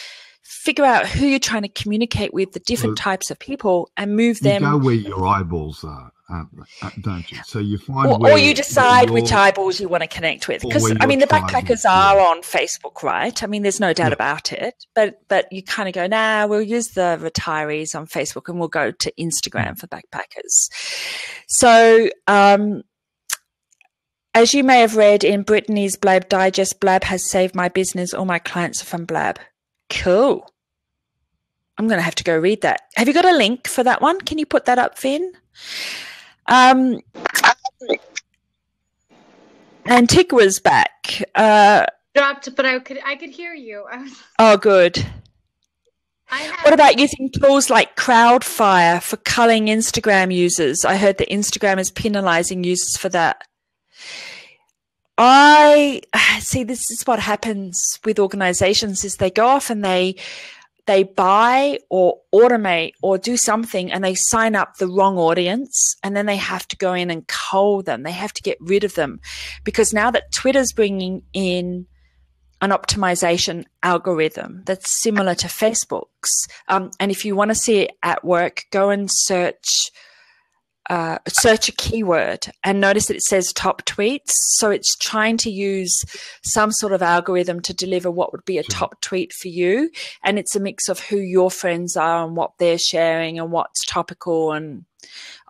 figure out who you're trying to communicate with, the different types of people, and move them. You go where your eyeballs are, don't you? So you find or you decide which eyeballs you want to connect with. Because, the backpackers are on Facebook, right? There's no doubt about it. But you kind of go, we'll use the retirees on Facebook and we'll go to Instagram for backpackers. So, as you may have read in Brittany's Blab Digest, Blab has saved my business. All my clients are from Blab. Cool. I'm going to have to go read that. Have you got a link for that one? Can you put that up, Finn? Antigüa's back. Dropped, but I could hear you. Oh, good. What about using tools like Crowdfire for culling Instagram users? I heard that Instagram is penalizing users for that. I see, this is what happens with organizations, is they go off and they buy or automate or do something, and they sign up the wrong audience, and then they have to go in and cull them. They have to get rid of them, because now that Twitter's bringing in an optimization algorithm that's similar to Facebook's. And if you want to see it at work, go and search a keyword and notice that it says top tweets. So it's trying to use some sort of algorithm to deliver what would be a top tweet for you. And it's a mix of who your friends are and what they're sharing and what's topical and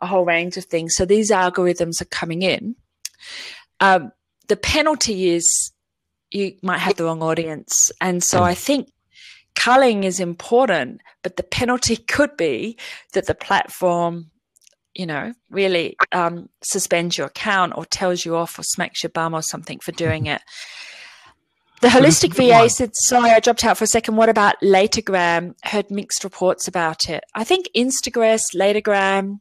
a whole range of things. So these algorithms are coming in. The penalty is you might have the wrong audience. And so I think culling is important, but the penalty could be that the platform, really suspends your account or tells you off or smacks your bum or something for doing it. The Holistic VA said, sorry, I dropped out for a second. What about Latergram? Heard mixed reports about it. I think Instagram, Latergram,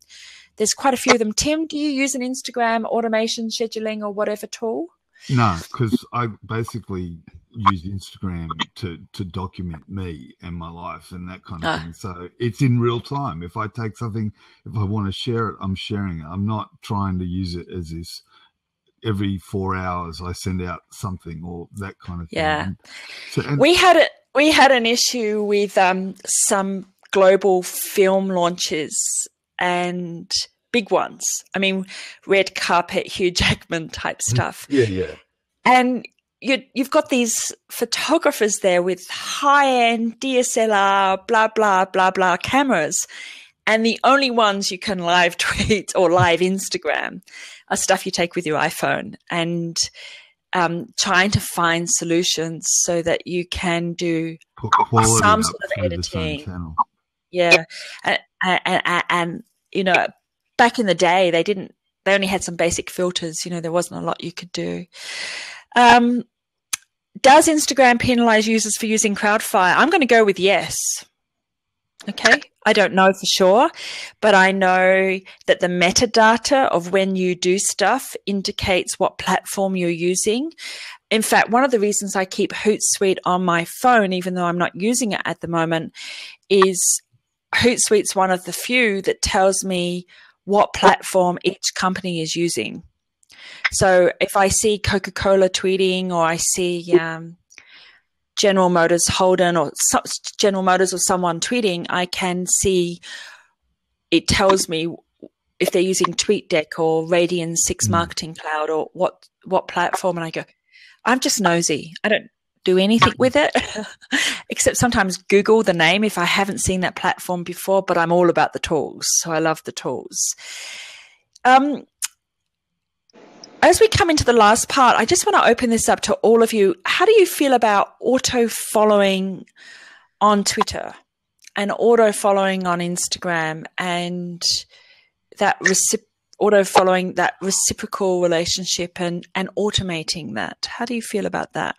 there's quite a few of them. Tim, do you use an Instagram automation scheduling or whatever tool? No, because I basically use Instagram to document me and my life and that kind of thing. So it's in real time. If I take something, if I want to share it, I'm sharing it. I'm not trying to use it as this every 4 hours I send out something or that kind of thing. Yeah. We had an issue with some global film launches and big ones. I mean, red carpet, Hugh Jackman type stuff. Yeah. And you've got these photographers there with high-end DSLR, blah, blah, blah, blah cameras. And the only ones you can live tweet or live Instagram are stuff you take with your iPhone, and trying to find solutions so that you can do some sort of editing. Yeah. And back in the day, they only had some basic filters. There wasn't a lot you could do. Does Instagram penalize users for using Crowdfire? I'm going to go with yes. Okay. I don't know for sure, but I know that the metadata of when you do stuff indicates what platform you're using. In fact, one of the reasons I keep Hootsuite on my phone, even though I'm not using it at the moment, is Hootsuite's one of the few that tells me what platform each company is using. So if I see Coca-Cola tweeting, or I see General Motors Holden or General Motors or someone tweeting, I can see, it tells me if they're using TweetDeck or Radian 6 Marketing Cloud or what platform. And I go, I'm just nosy. I don't do anything with it except sometimes Google the name if I haven't seen that platform before, but I'm all about the tools. So I love the tools. As we come into the last part, I just want to open this up to all of you. How do you feel about auto-following on Twitter and auto-following on Instagram and that auto-following, that reciprocal relationship and automating that? How do you feel about that?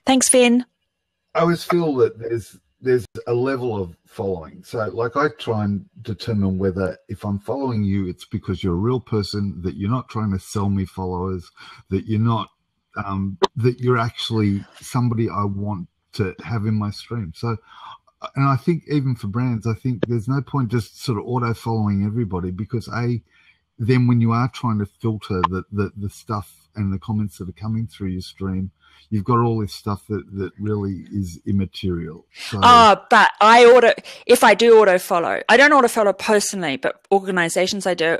Thanks, Finn. I always feel that there's a level of following. So like I try and determine whether if I'm following you, it's because you're a real person, that you're not trying to sell me followers, that you're not, that you're actually somebody I want to have in my stream. So, and I think even for brands, I think there's no point just sort of auto following everybody, because then when you are trying to filter the stuff and the comments that are coming through your stream, you've got all this stuff that really is immaterial. So, but if I do auto follow, I don't auto follow personally, but organizations I do.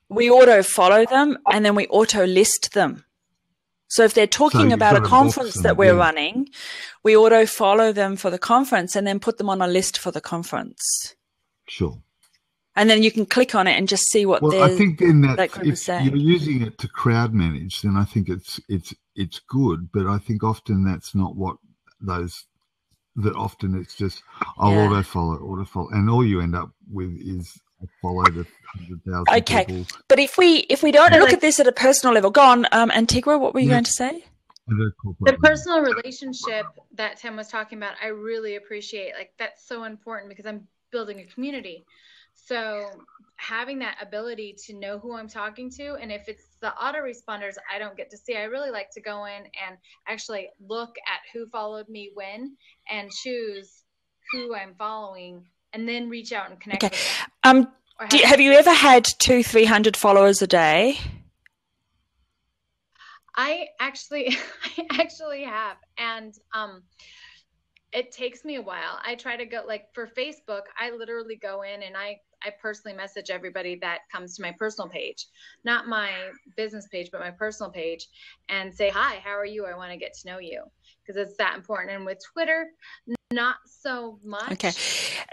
We auto follow them and then we auto list them. So if they're talking about a conference that we're running, we auto follow them for the conference and then put them on a list for the conference. Sure. And then you can click on it and just see what I think then that group is saying. If you're using it to crowd manage, then I think it's good. But I think often that's not what that often it's just auto follow, and all you end up with is follow the 100,000 people. But if we don't look at this at a personal level, go on, Antigua, what were you going to say? The personal relationship that Tim was talking about, I really appreciate. Like, that's so important because I'm building a community. So having that ability to know who I'm talking to, and if it's the autoresponders I don't get to see, I really like to go in and actually look at who followed me when and choose who I'm following and then reach out and connect with them. Have you ever had 200-300 followers a day? I actually have. And it takes me a while. I try to go, like for Facebook, I literally go in and I personally message everybody that comes to my personal page, not my business page, but my personal page, and say, hi, how are you? I want to get to know you, because it's that important. And with Twitter, not so much. Okay.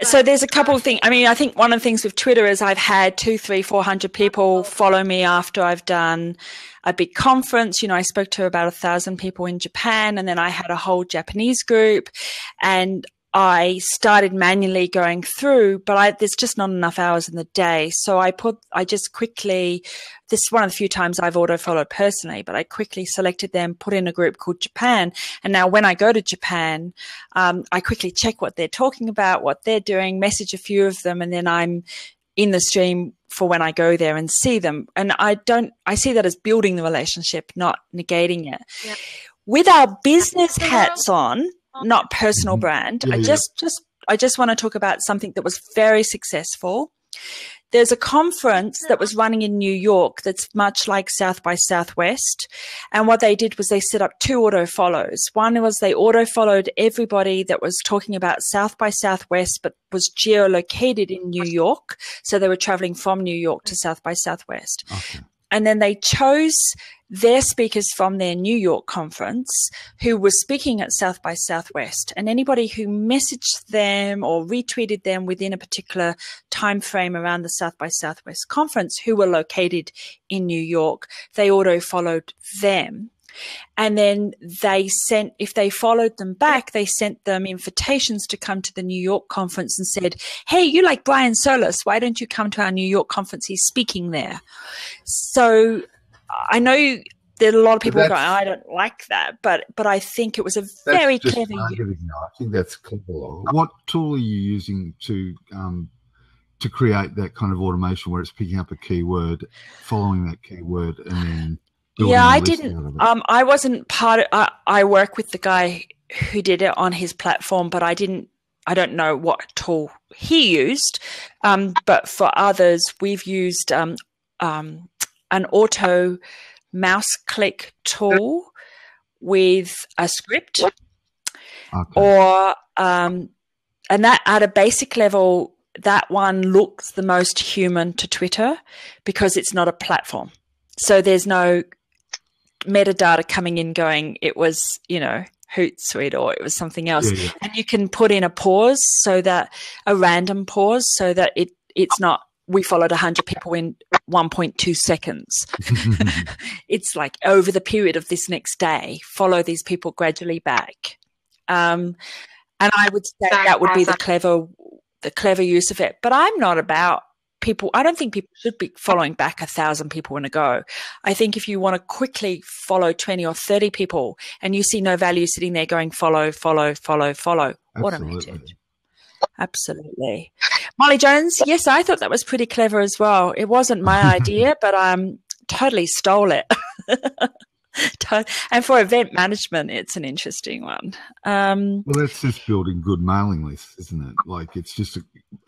So there's a couple of things. I mean, I think one of the things with Twitter is I've had 200, 300, 400 people follow me after I've done a big conference. You know, I spoke to about 1,000 people in Japan, and then I had a whole Japanese group, and I started manually going through, but there's just not enough hours in the day. So I just quickly, this is one of the few times I've auto-followed personally, but I quickly selected them, put in a group called Japan. And now when I go to Japan, I quickly check what they're talking about, what they're doing, message a few of them, and then I'm in the stream for when I go there and see them. And I see that as building the relationship, not negating it. Yeah. With our business hats on, not personal brand. I just want to talk about something that was very successful. There's a conference that was running in New York that's much like South by Southwest. And what they did was they set up 2 auto follows. One was they auto followed everybody that was talking about South by Southwest, but was geolocated in New York. So they were traveling from New York to South by Southwest. Okay. And then they chose their speakers from their New York conference who were speaking at South by Southwest. And anybody who messaged them or retweeted them within a particular time frame around the South by Southwest conference who were located in New York, they auto-followed them. And then if they followed them back, they sent them invitations to come to the New York conference and said, hey, you like Brian Solis, why don't you come to our New York conference? He's speaking there. So I know there are a lot of people going, I don't like that, but I think it was a very clever use. I think that's clever. What tool are you using to create that kind of automation where it's picking up a keyword, following that keyword, and then I didn't. I wasn't part of. I work with the guy who did it on his platform, but I don't know what tool he used. But for others, we've used an auto mouse click tool with a script, or and that at a basic level, that one looks the most human to Twitter because it's not a platform. So there's no metadata coming in going, it was, Hootsuite or it was something else. Yeah. And you can put in a random pause so that it's not, we followed 100 people in 1.2 seconds. It's like over the period of this next day, follow these people gradually back. And I would say that would be the clever use of it. But I'm not about people. I don't think people should be following back 1,000 people in a go. I think if you want to quickly follow 20 or 30 people and you see no value sitting there going follow, automated. Absolutely. Molly Jones, yes, I thought that was pretty clever as well. It wasn't my idea, but I totally stole it. And for event management, it's an interesting one. Well, that's just building good mailing lists, isn't it? Like it's just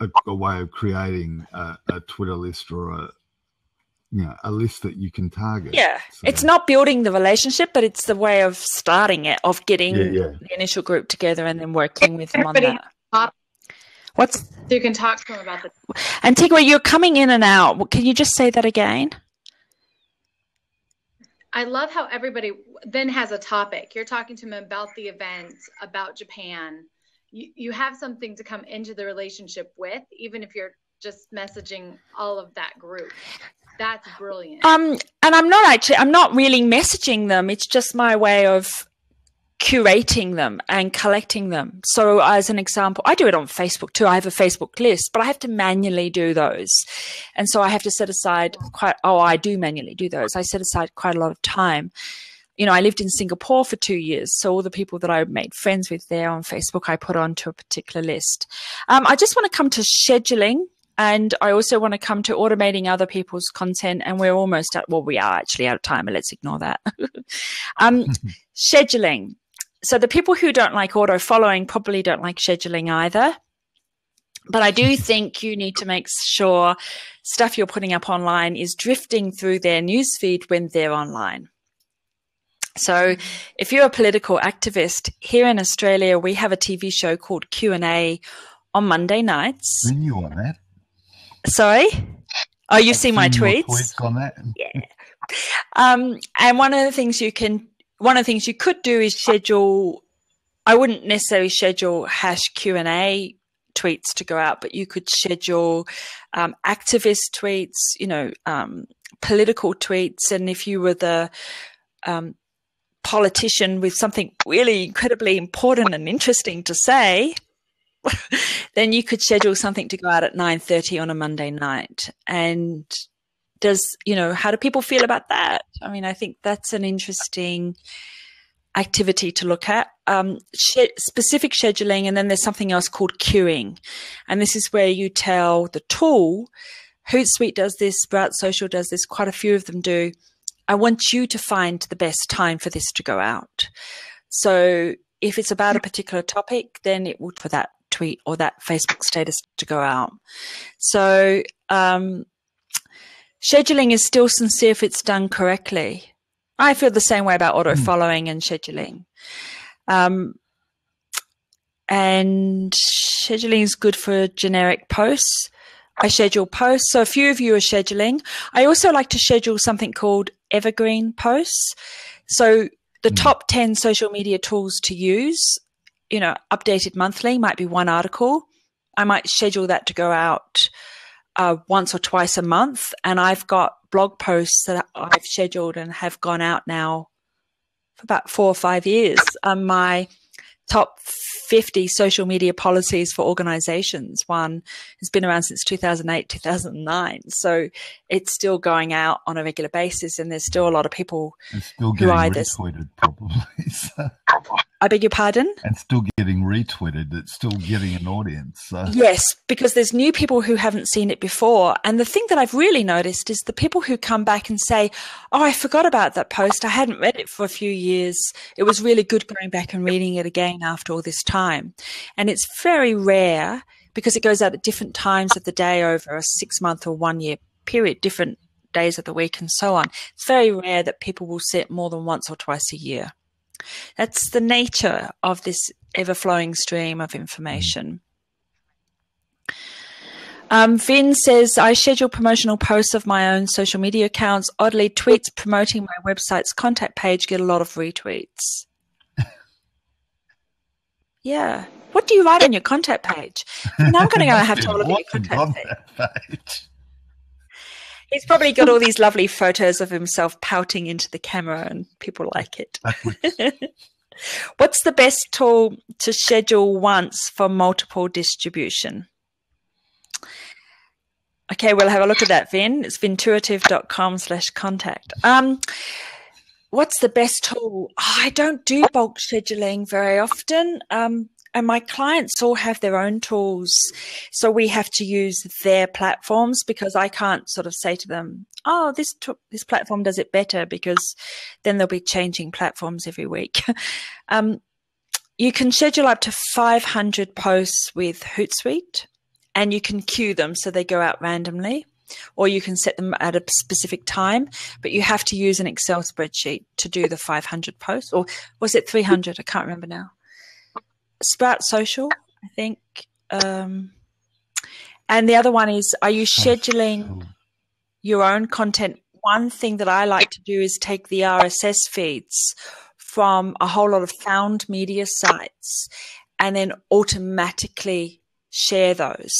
a way of creating a Twitter list or a list that you can target. Yeah, so it's not building the relationship, but it's the way of starting it, of getting the initial group together and then working with them on that. So you can talk to them about the. Antigua, you're coming in and out. Can you just say that again? I love how everybody then has a topic. You're talking to them about the event, about Japan. You have something to come into the relationship with, even if you're just messaging all of that group. That's brilliant. And I'm not really messaging them. It's just my way of curating them and collecting them. So as an example, I do it on Facebook too. I have a Facebook list, but I have to manually do those. And so I have to set aside I do manually do those. I set aside quite a lot of time. I lived in Singapore for 2 years. So all the people that I made friends with there on Facebook, I put onto a particular list. I just want to come to scheduling. And I also want to come to automating other people's content. And we're almost we are actually out of time, but let's ignore that. Scheduling. So the people who don't like auto following probably don't like scheduling either. But I do think you need to make sure stuff you're putting up online is drifting through their newsfeed when they're online. So if you're a political activist, here in Australia, we have a TV show called Q&A on Monday nights. I knew on that. Sorry? Oh, you see my tweets? Tweets on that. Yeah. And one of the things you could do is schedule, I wouldn't necessarily schedule #Q&A tweets to go out, but you could schedule activist tweets, political tweets. And if you were the politician with something really incredibly important and interesting to say, then you could schedule something to go out at 9:30 on a Monday night. And how do people feel about that? I mean, I think that's an interesting activity to look at. Specific scheduling, and then there's something else called queuing. And this is where you tell the tool, Hootsuite does this, Sprout Social does this, quite a few of them do, I want you to find the best time for this to go out. So if it's about a particular topic, then it will for that tweet or that Facebook status to go out. So scheduling is still sincere if it's done correctly. I feel the same way about auto following and scheduling. And scheduling is good for generic posts. I schedule posts. So a few of you are scheduling. I also like to schedule something called evergreen posts. So the top 10 social media tools to use, updated monthly, might be one article. I might schedule that to go out once or twice a month. And I've got blog posts that I've scheduled and have gone out now for about 4 or 5 years. My top 50 social media policies for organizations. One has been around since 2008, 2009. So it's still going out on a regular basis, and there's still a lot of people who either retweeted, probably. So. I beg your pardon? And still getting retweeted. It's still getting an audience. So. Yes, because there's new people who haven't seen it before. And the thing that I've really noticed is the people who come back and say, oh, I forgot about that post. I hadn't read it for a few years. It was really good going back and reading it again after all this time. And it's very rare because it goes out at different times of the day over a 6-month or 1 year period, different days of the week and so on. It's very rare that people will see it more than once or twice a year. That's the nature of this ever-flowing stream of information. Vin says, I schedule promotional posts of my own social media accounts. Oddly, tweets promoting my website's contact page get a lot of retweets. Yeah. What do you write on your contact page? Now I'm going to go and have to look at your contact page. He's probably got all these lovely photos of himself pouting into the camera, and people like it. What's the best tool to schedule once for multiple distribution? Okay, we'll have a look at that, Vin. It's vintuitive.com/contact. What's the best tool? Oh, I don't do bulk scheduling very often. And my clients all have their own tools. So we have to use their platforms, because I can't sort of say to them, oh, this platform does it better, because then they'll be changing platforms every week. You can schedule up to 500 posts with Hootsuite, and you can queue them so they go out randomly, or you can set them at a specific time, but you have to use an Excel spreadsheet to do the 500 posts. Or was it 300? I can't remember now. Sprout Social, I think. And the other one is, are you scheduling your own content? One thing that I like to do is take the RSS feeds from a whole lot of found media sites and then automatically share those.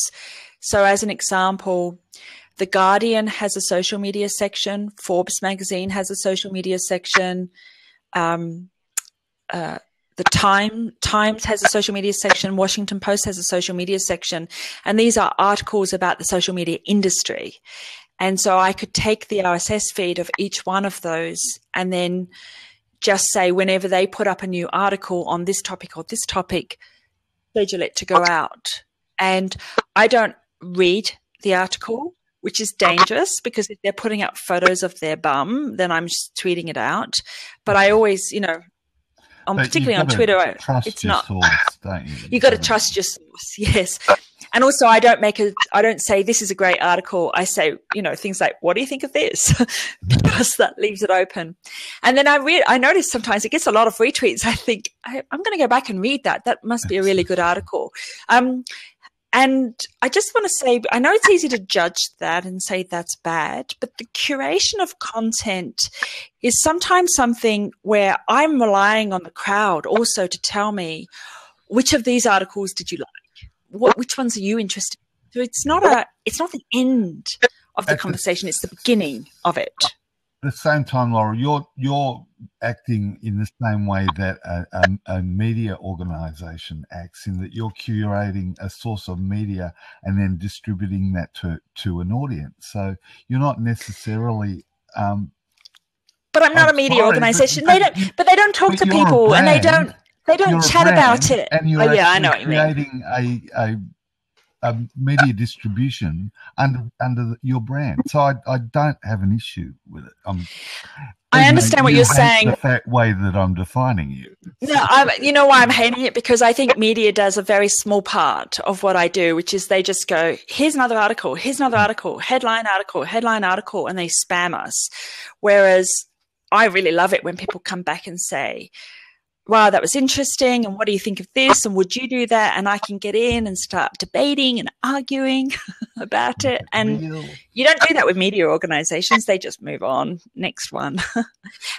So as an example, The Guardian has a social media section. Forbes magazine has a social media section. The Times has a social media section. Washington Post has a social media section. And these are articles about the social media industry. And so I could take the RSS feed of each one of those and then just say, whenever they put up a new article on this topic or this topic, schedule it to go out. And I don't read the article, which is dangerous, because if they're putting up photos of their bum, then I'm just tweeting it out. But I always, particularly on Twitter, it's not. Source, don't you? You've got to trust your source, yes. And also I don't say this is a great article. I say, things like, what do you think of this? Because that leaves it open. And then I notice sometimes it gets a lot of retweets. I think I'm going to go back and read that. That must be a really good article. And I just want to say, I know it's easy to judge that and say that's bad, but the curation of content is sometimes something where I'm relying on the crowd also to tell me, which of these articles did you like? Which ones are you interested in? So it's not the end of the conversation, it's the beginning of it. At the same time, Laura, you're acting in the same way that a media organisation acts, in that you're curating a source of media and then distributing that to an audience. So you're not necessarily. But I'm not a media organisation. They don't talk to people, and they don't chat about it. And you're I know what you mean. Creating a media distribution under your brand. So I don't have an issue with it. I understand what you're saying. The way that I'm defining you. No, you know why I'm hating it? Because I think media does a very small part of what I do, which is they just go, here's another article, headline article, and they spam us. Whereas I really love it when people come back and say, wow, that was interesting, and what do you think of this, and would you do that? And I can get in and start debating and arguing about it. And you don't do that with media organizations. They just move on. Next one.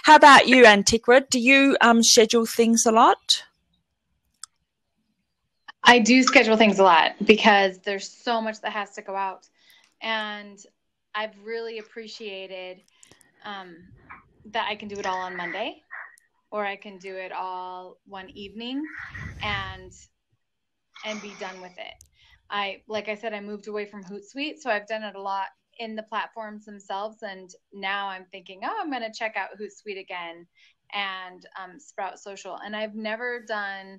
How about you, Antiqua? Do you schedule things a lot? I do schedule things a lot because there's so much that has to go out. And I've really appreciated that I can do it all on Monday. Or I can do it all one evening and be done with it. Like I said, I moved away from Hootsuite, so I've done it a lot in the platforms themselves. And now I'm thinking, I'm going to check out Hootsuite again and Sprout Social. And I've never done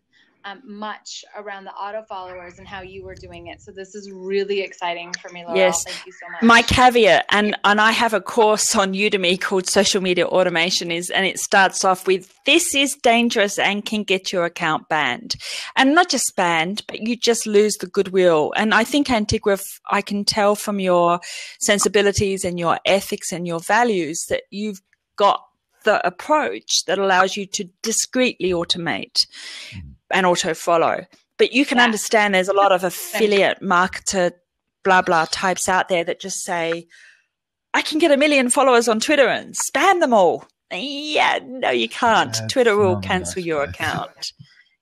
much around the auto followers and how you were doing it. So this is really exciting for me, Laurel. Yes. Thank you so much. My caveat, and I have a course on Udemy called Social Media Automation, and it starts off with, this is dangerous and can get your account banned. And not just banned, but you just lose the goodwill. And I think, Antiqua, I can tell from your sensibilities and your ethics and your values that you've got the approach that allows you to discreetly automate and auto follow. But you can understand there's a lot of affiliate marketer blah blah types out there that just say, I can get 1 million followers on Twitter and spam them all. Yeah, no, you can't. That's Twitter will cancel your account.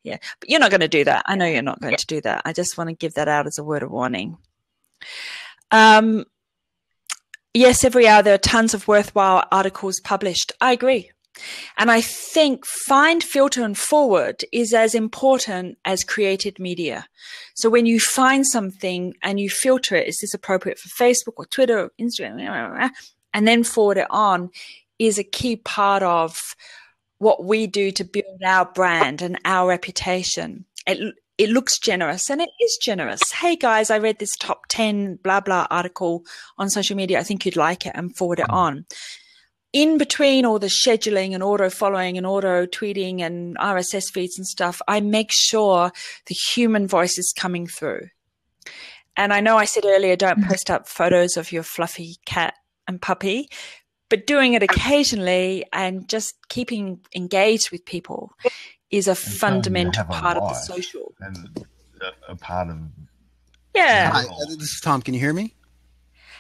Yeah, but you're not going to do that. I know you're not going to do that. I just want to give that out as a word of warning. Yes, every hour there are tons of worthwhile articles published. I agree. And I think find, filter, and forward is as important as created media. So when you find something and you filter it, is this appropriate for Facebook or Twitter or Instagram, and then forward it on, is a key part of what we do to build our brand and our reputation. It looks generous, and it is generous. Hey guys, I read this top 10 blah blah article on social media. I think you'd like it, and forward it on. In between all the scheduling and auto following and auto tweeting and RSS feeds and stuff, I make sure the human voice is coming through. And I know I said earlier, don't post up photos of your fluffy cat and puppy, but doing it occasionally and just keeping engaged with people is a fundamental part of the social. And a part of. Yeah. Hi, this is Tom. Can you hear me?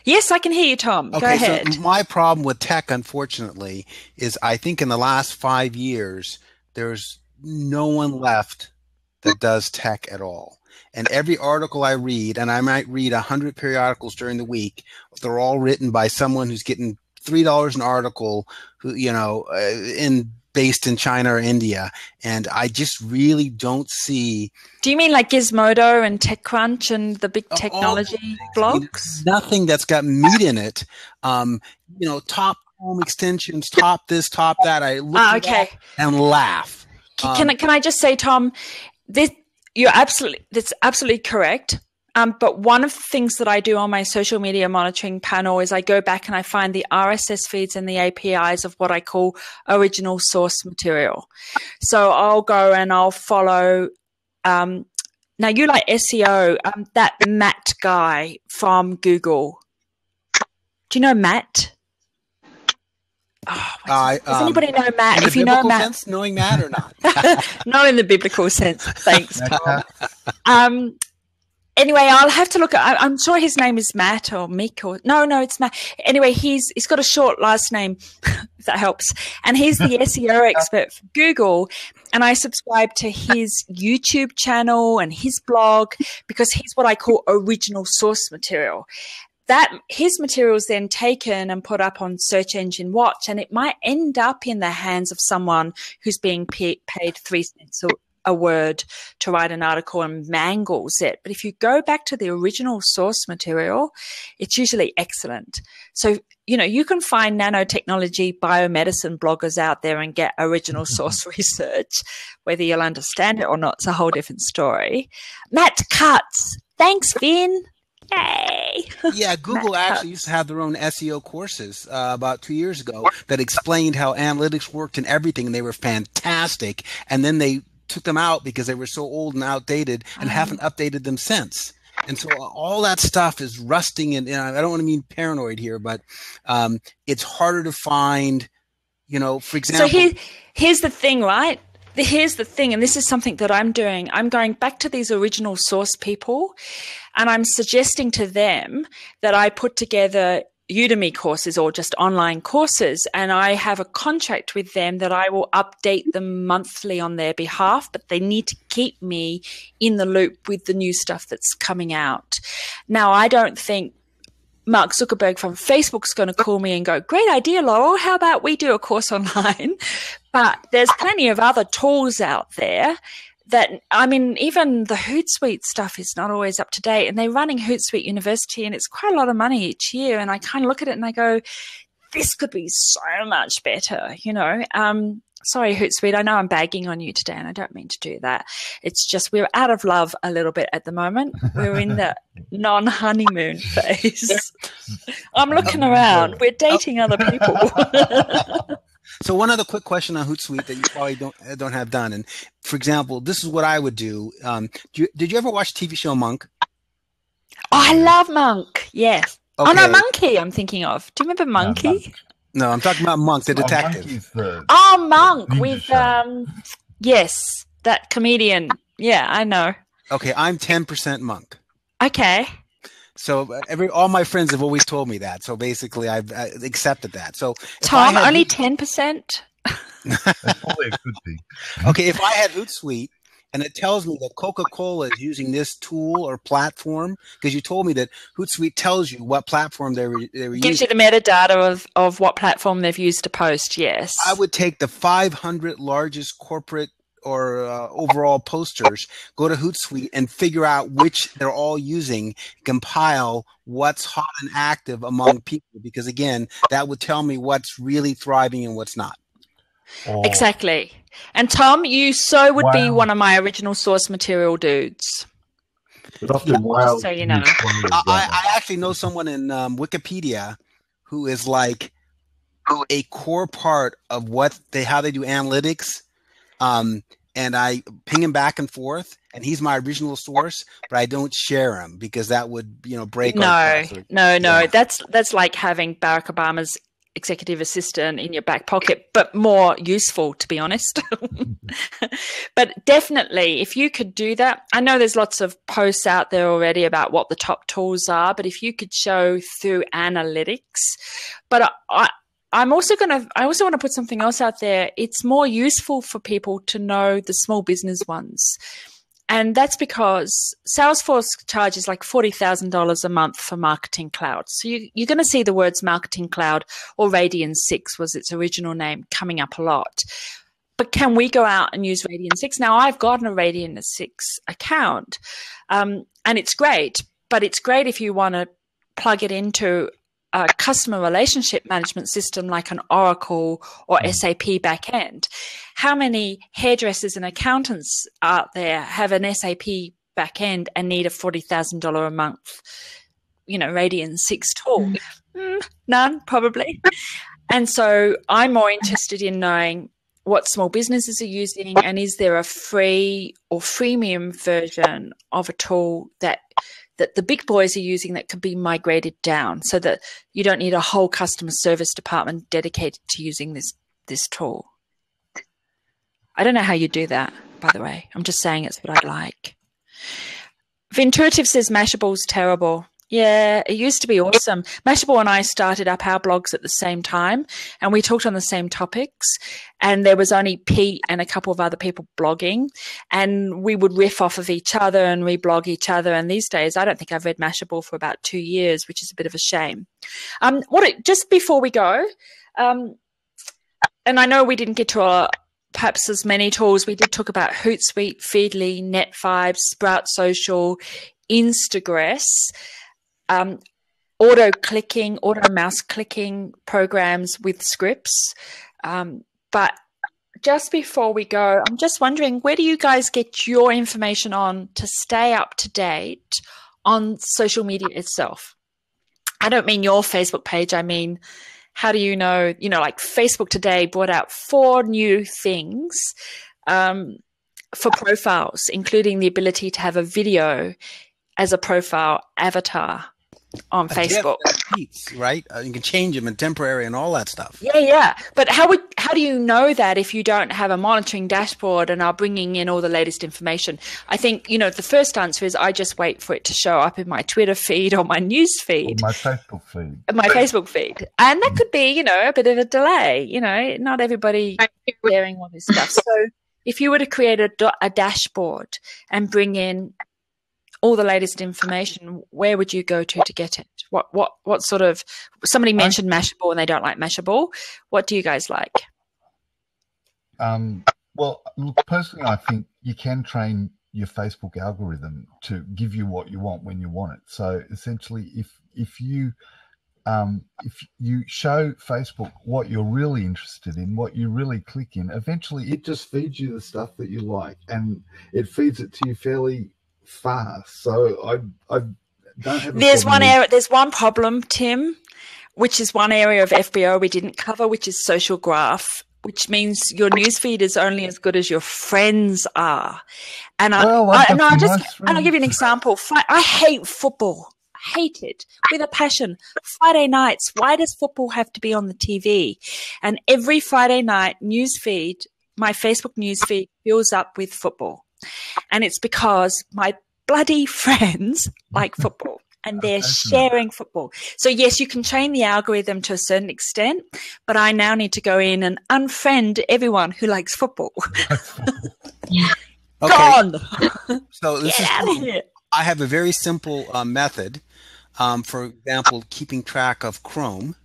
Yes, I can hear you, Tom. Okay, go ahead. So my problem with tech, unfortunately, is I think in the last 5 years, there's no one left that does tech at all. And every article I read, and I might read 100 periodicals during the week, they're all written by someone who's getting $3 an article, based in China or India. And I just really don't see. Do you mean like Gizmodo and TechCrunch and the big technology blogs? Nothing that's got meat in it. Top home extensions, top this, top that. I look at that and laugh. Can I just say, Tom, that's absolutely correct. But one of the things that I do on my social media monitoring panel is I go back and I find the RSS feeds and the APIs of what I call original source material. So I'll go and I'll follow Now, you like SEO, that Matt guy from Google. Do you know Matt? Oh, does anybody know Matt? If you know Matt, sense, knowing Matt or not? Not in the biblical sense. Thanks, Tom. Anyway, I'll have to look at. I'm sure his name is Matt or Mick or no, it's Matt. Anyway, he's got a short last name, if that helps. And he's the SEO expert for Google. And I subscribe to his YouTube channel and his blog because he's what I call original source material. That his material is then taken and put up on Search Engine Watch, and it might end up in the hands of someone who's being paid 3 cents a word to write an article and mangles it. But if you go back to the original source material, it's usually excellent. So, you can find nanotechnology, biomedicine bloggers out there and get original source research. Whether you'll understand it or not, it's a whole different story. Matt Cutts. Thanks, Finn. Yay! Yeah, Google actually used to have their own SEO courses about 2 years ago that explained how analytics worked and everything, and they were fantastic. And then they took them out because they were so old and outdated and haven't updated them since. And so all that stuff is rusting, and I don't want to mean paranoid here, but it's harder to find, for example. So here's the thing, right? Here's the thing, and this is something that I'm doing. I'm going back to these original source people, and I'm suggesting to them that I put together Udemy courses or just online courses, and I have a contract with them that I will update them monthly on their behalf, but they need to keep me in the loop with the new stuff that's coming out. Now, I don't think Mark Zuckerberg from Facebook's going to call me and go, great idea, Laurel, how about we do a course online? But there's plenty of other tools out there that, even the Hootsuite stuff is not always up to date, and they're running Hootsuite University, and it's quite a lot of money each year. And I kind of look at it and I go, this could be so much better, Sorry, Hootsuite, I know I'm bagging on you today, and I don't mean to do that. It's just we're out of love a little bit at the moment. We're in the non-honeymoon phase. I'm looking around. We're dating other people. So one other quick question on Hootsuite that you probably don't have done. And for example, this is what I would do. Did you ever watch TV show Monk? Oh, I love Monk. Yes. Okay. Oh no, Monkey. I'm thinking of. Do you remember Monkey? No, I'm talking about Monk, the detective. Monk with yes, that comedian. Yeah, I know. Okay, I'm 10% Monk. Okay. So all my friends have always told me that. So basically, I've accepted that. So Tom, only 10%. That's probably a good thing. Okay, if I had Hootsuite and it tells me that Coca-Cola is using this tool or platform, because you told me that Hootsuite tells you what platform they were using. Gives you the metadata of what platform they've used to post, yes. I would take the 500 largest corporate or overall posters, go to Hootsuite and figure out which they're all using, compile what's hot and active among people, because again, that would tell me what's really thriving and what's not. Oh. Exactly. And Tom, you would be one of my original source material dudes. Just so you know. I actually know someone in Wikipedia who is like a core part of how they do analytics. And I ping him back and forth, and he's my original source, but I don't share him because that would, break. No. That's like having Barack Obama's executive assistant in your back pocket, but more useful, to be honest. But definitely, if you could do that, I know there's lots of posts out there already about what the top tools are, but if you could show through analytics, but I also want to put something else out there. It's more useful for people to know the small business ones. And that's because Salesforce charges like $40,000 a month for Marketing Cloud. So you're going to see the words Marketing Cloud or Radian 6 was its original name coming up a lot. But can we go out and use Radian 6? Now, I've gotten a Radian 6 account, and it's great. But it's great if you want to plug it into a customer relationship management system like an Oracle or SAP backend. How many hairdressers and accountants out there have an SAP backend and need a $40,000 a month, Radian 6 tool? None, probably. And so I'm more interested in knowing what small businesses are using, and is there a free or freemium version of a tool that the big boys are using that could be migrated down, so that you don't need a whole customer service department dedicated to using this tool? I don't know how you do that, by the way. I'm just saying it's what I'd like. Vintuitive says Mashable's terrible. Yeah, it used to be awesome. Mashable and I started up our blogs at the same time, and we talked on the same topics, and there was only Pete and a couple of other people blogging, and we would riff off of each other and reblog each other. And these days, I don't think I've read Mashable for about 2 years, which is a bit of a shame. Just before we go, and I know we didn't get to perhaps as many tools. We did talk about Hootsuite, Feedly, Net5, Sprout Social, Instagress, auto mouse clicking programs with scripts. But just before we go, I'm just wondering, where do you guys get your information on to stay up to date on social media itself? I don't mean your Facebook page. I mean, how do you know, like Facebook today brought out 4 new things for profiles, including the ability to have a video as a profile avatar on Facebook. Right? You can change them in temporary and all that stuff. Yeah. But how do you know that if you don't have a monitoring dashboard and are bringing in all the latest information? I think, the first answer is I just wait for it to show up in my Twitter feed or my news feed. Or my Facebook feed. My Facebook feed. And that could be, a bit of a delay. Not everybody sharing all this stuff. So if you were to create a dashboard and bring in all the latest information, where would you go to get it? What sort of, somebody mentioned Mashable and they don't like Mashable. What do you guys like? Well, look, personally, I think you can train your Facebook algorithm to give you what you want when you want it. So essentially, if you show Facebook what you're really interested in, what you really click in, eventually it just feeds you the stuff that you like, and it feeds it to you fairly fast. So I don't have there's one problem, Tim, which is one area of FBO we didn't cover, which is social graph, which means your newsfeed is only as good as your friends are. And I'll give you an example. I hate football. Hate it with a passion. Friday nights, why does football have to be on the TV? And every Friday night newsfeed, my Facebook newsfeed fills up with football. And it's because my bloody friends like football and they're sharing football. So yes, you can train the algorithm to a certain extent, but I now need to go in and unfriend everyone who likes football. Okay. Gone. So this is cool. I have a very simple method. For example, keeping track of Chrome.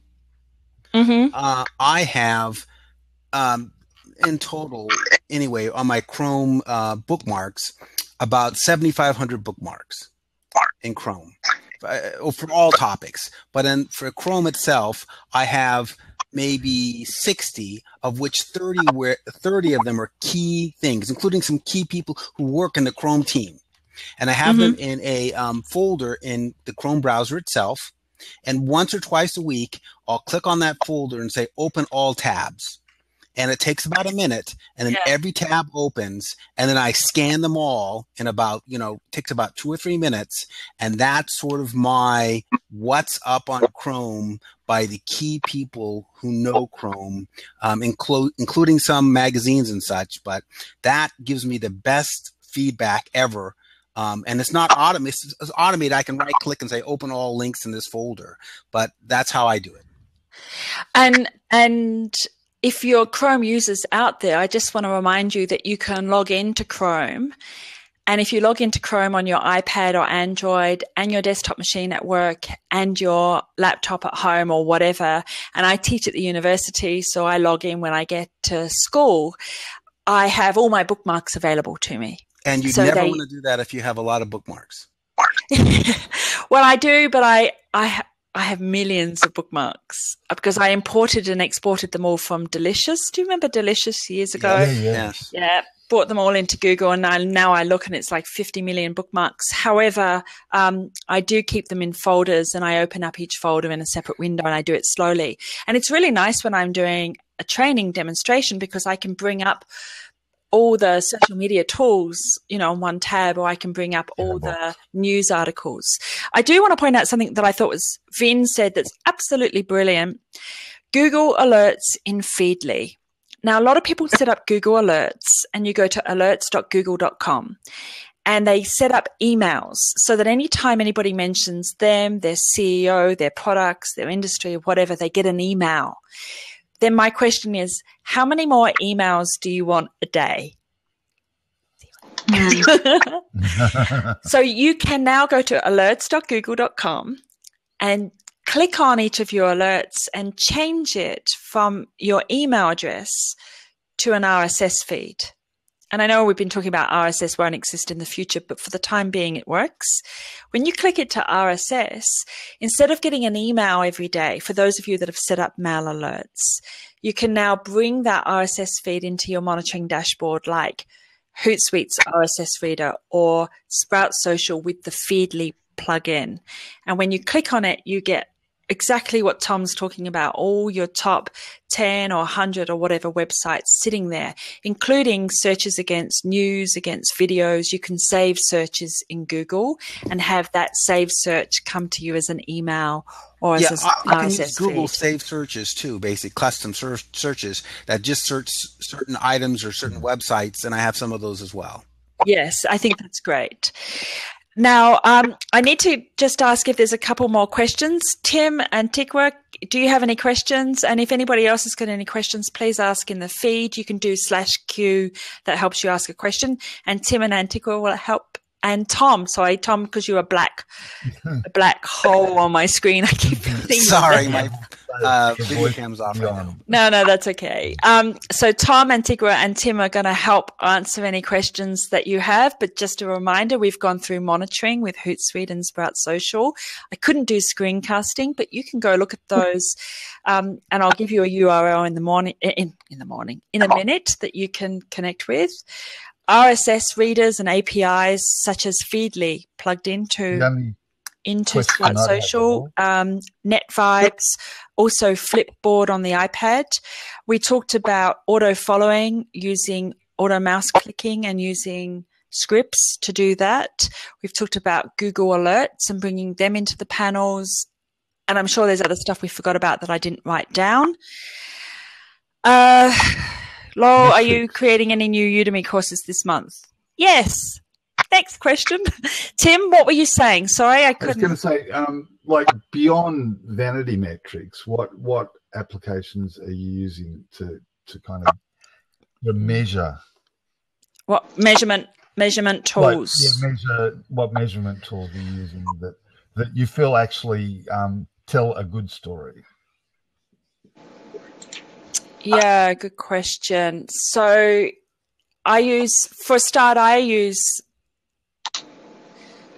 Mm-hmm. I have in total, anyway, on my Chrome bookmarks, about 7,500 bookmarks in Chrome for all topics. But for Chrome itself, I have maybe 60, of which 30 of them are key things, including some key people who work in the Chrome team. And I have them in a folder in the Chrome browser itself. And once or twice a week, I'll click on that folder and say, open all tabs. And it takes about a minute, and then every tab opens, and then I scan them all in about, takes about 2 or 3 minutes. And that's sort of my what's up on Chrome by the key people who know Chrome, including some magazines and such. But that gives me the best feedback ever. And it's not automated. It's automated. I can right click and say, open all links in this folder, but that's how I do it. And if you're Chrome users out there, I just want to remind you that you can log into Chrome. And if you log into Chrome on your iPad or Android and your desktop machine at work and your laptop at home or whatever, and I teach at the university, so I log in when I get to school, I have all my bookmarks available to me. And you never want to do that if you have a lot of bookmarks. Well, I do, but I have millions of bookmarks because I imported and exported them all from Delicious. Do you remember Delicious years ago? Yeah. Brought them all into Google, and now I look and it's like 50 million bookmarks. However, I do keep them in folders, and I open up each folder in a separate window, and I do it slowly. And it's really nice when I'm doing a training demonstration because I can bring up all the social media tools, on one tab, or I can bring up all the news articles. I do want to point out something that I thought was Vin said that's absolutely brilliant. Google Alerts in Feedly. Now, a lot of people set up Google Alerts, and you go to alerts.google.com, and they set up emails so that anytime anybody mentions them, their CEO, their products, their industry, whatever, they get an email. Then my question is, how many more emails do you want a day? So you can now go to alerts.google.com and click on each of your alerts and change it from your email address to an RSS feed. And I know we've been talking about RSS won't exist in the future, but for the time being, it works. When you click it to RSS, instead of getting an email every day, for those of you that have set up mail alerts, you can now bring that RSS feed into your monitoring dashboard like Hootsuite's RSS reader or Sprout Social with the Feedly plugin. And when you click on it, you get exactly what Tom's talking about, all your top 10 or 100 or whatever websites sitting there, including searches against news, against videos. You can save searches in Google and have that saved search come to you as an email or as an RSS I can use Google feed. Save searches too, basic custom searches that just search certain items or certain websites, and I have some of those as well. Yes, I think that's great. Now, I need to just ask if there's a couple more questions. Tim and Tikwa, do you have any questions? And if anybody else has got any questions, please ask in the feed. You can do /Q. That helps you ask a question. And Tim and Antiqua will help. And Tom, sorry, Tom, because you're a black hole on my screen. I keep thinking. Sorry, my video cam's off right now. No, that's okay. So Tom, Antigua, and Tim are going to help answer any questions that you have. But just a reminder, we've gone through monitoring with Hootsuite and Sprout Social. I couldn't do screencasting, but you can go look at those. And I'll give you a URL in a minute that you can connect with. RSS readers and APIs such as Feedly plugged into Sprout Social, NetVibes, also Flipboard on the iPad. We talked about auto following, using auto mouse clicking and using scripts to do that. We've talked about Google Alerts and bringing them into the panels. And I'm sure there's other stuff we forgot about that I didn't write down. Laurel, are you creating any new Udemy courses this month? Yes. Next question. Tim, what were you saying? Sorry, I couldn't. I was going to say, like beyond vanity metrics, what applications are you using to kind of measure? What measurement tools? What measurement tools are you using that you feel actually tell a good story? Yeah, good question. So I use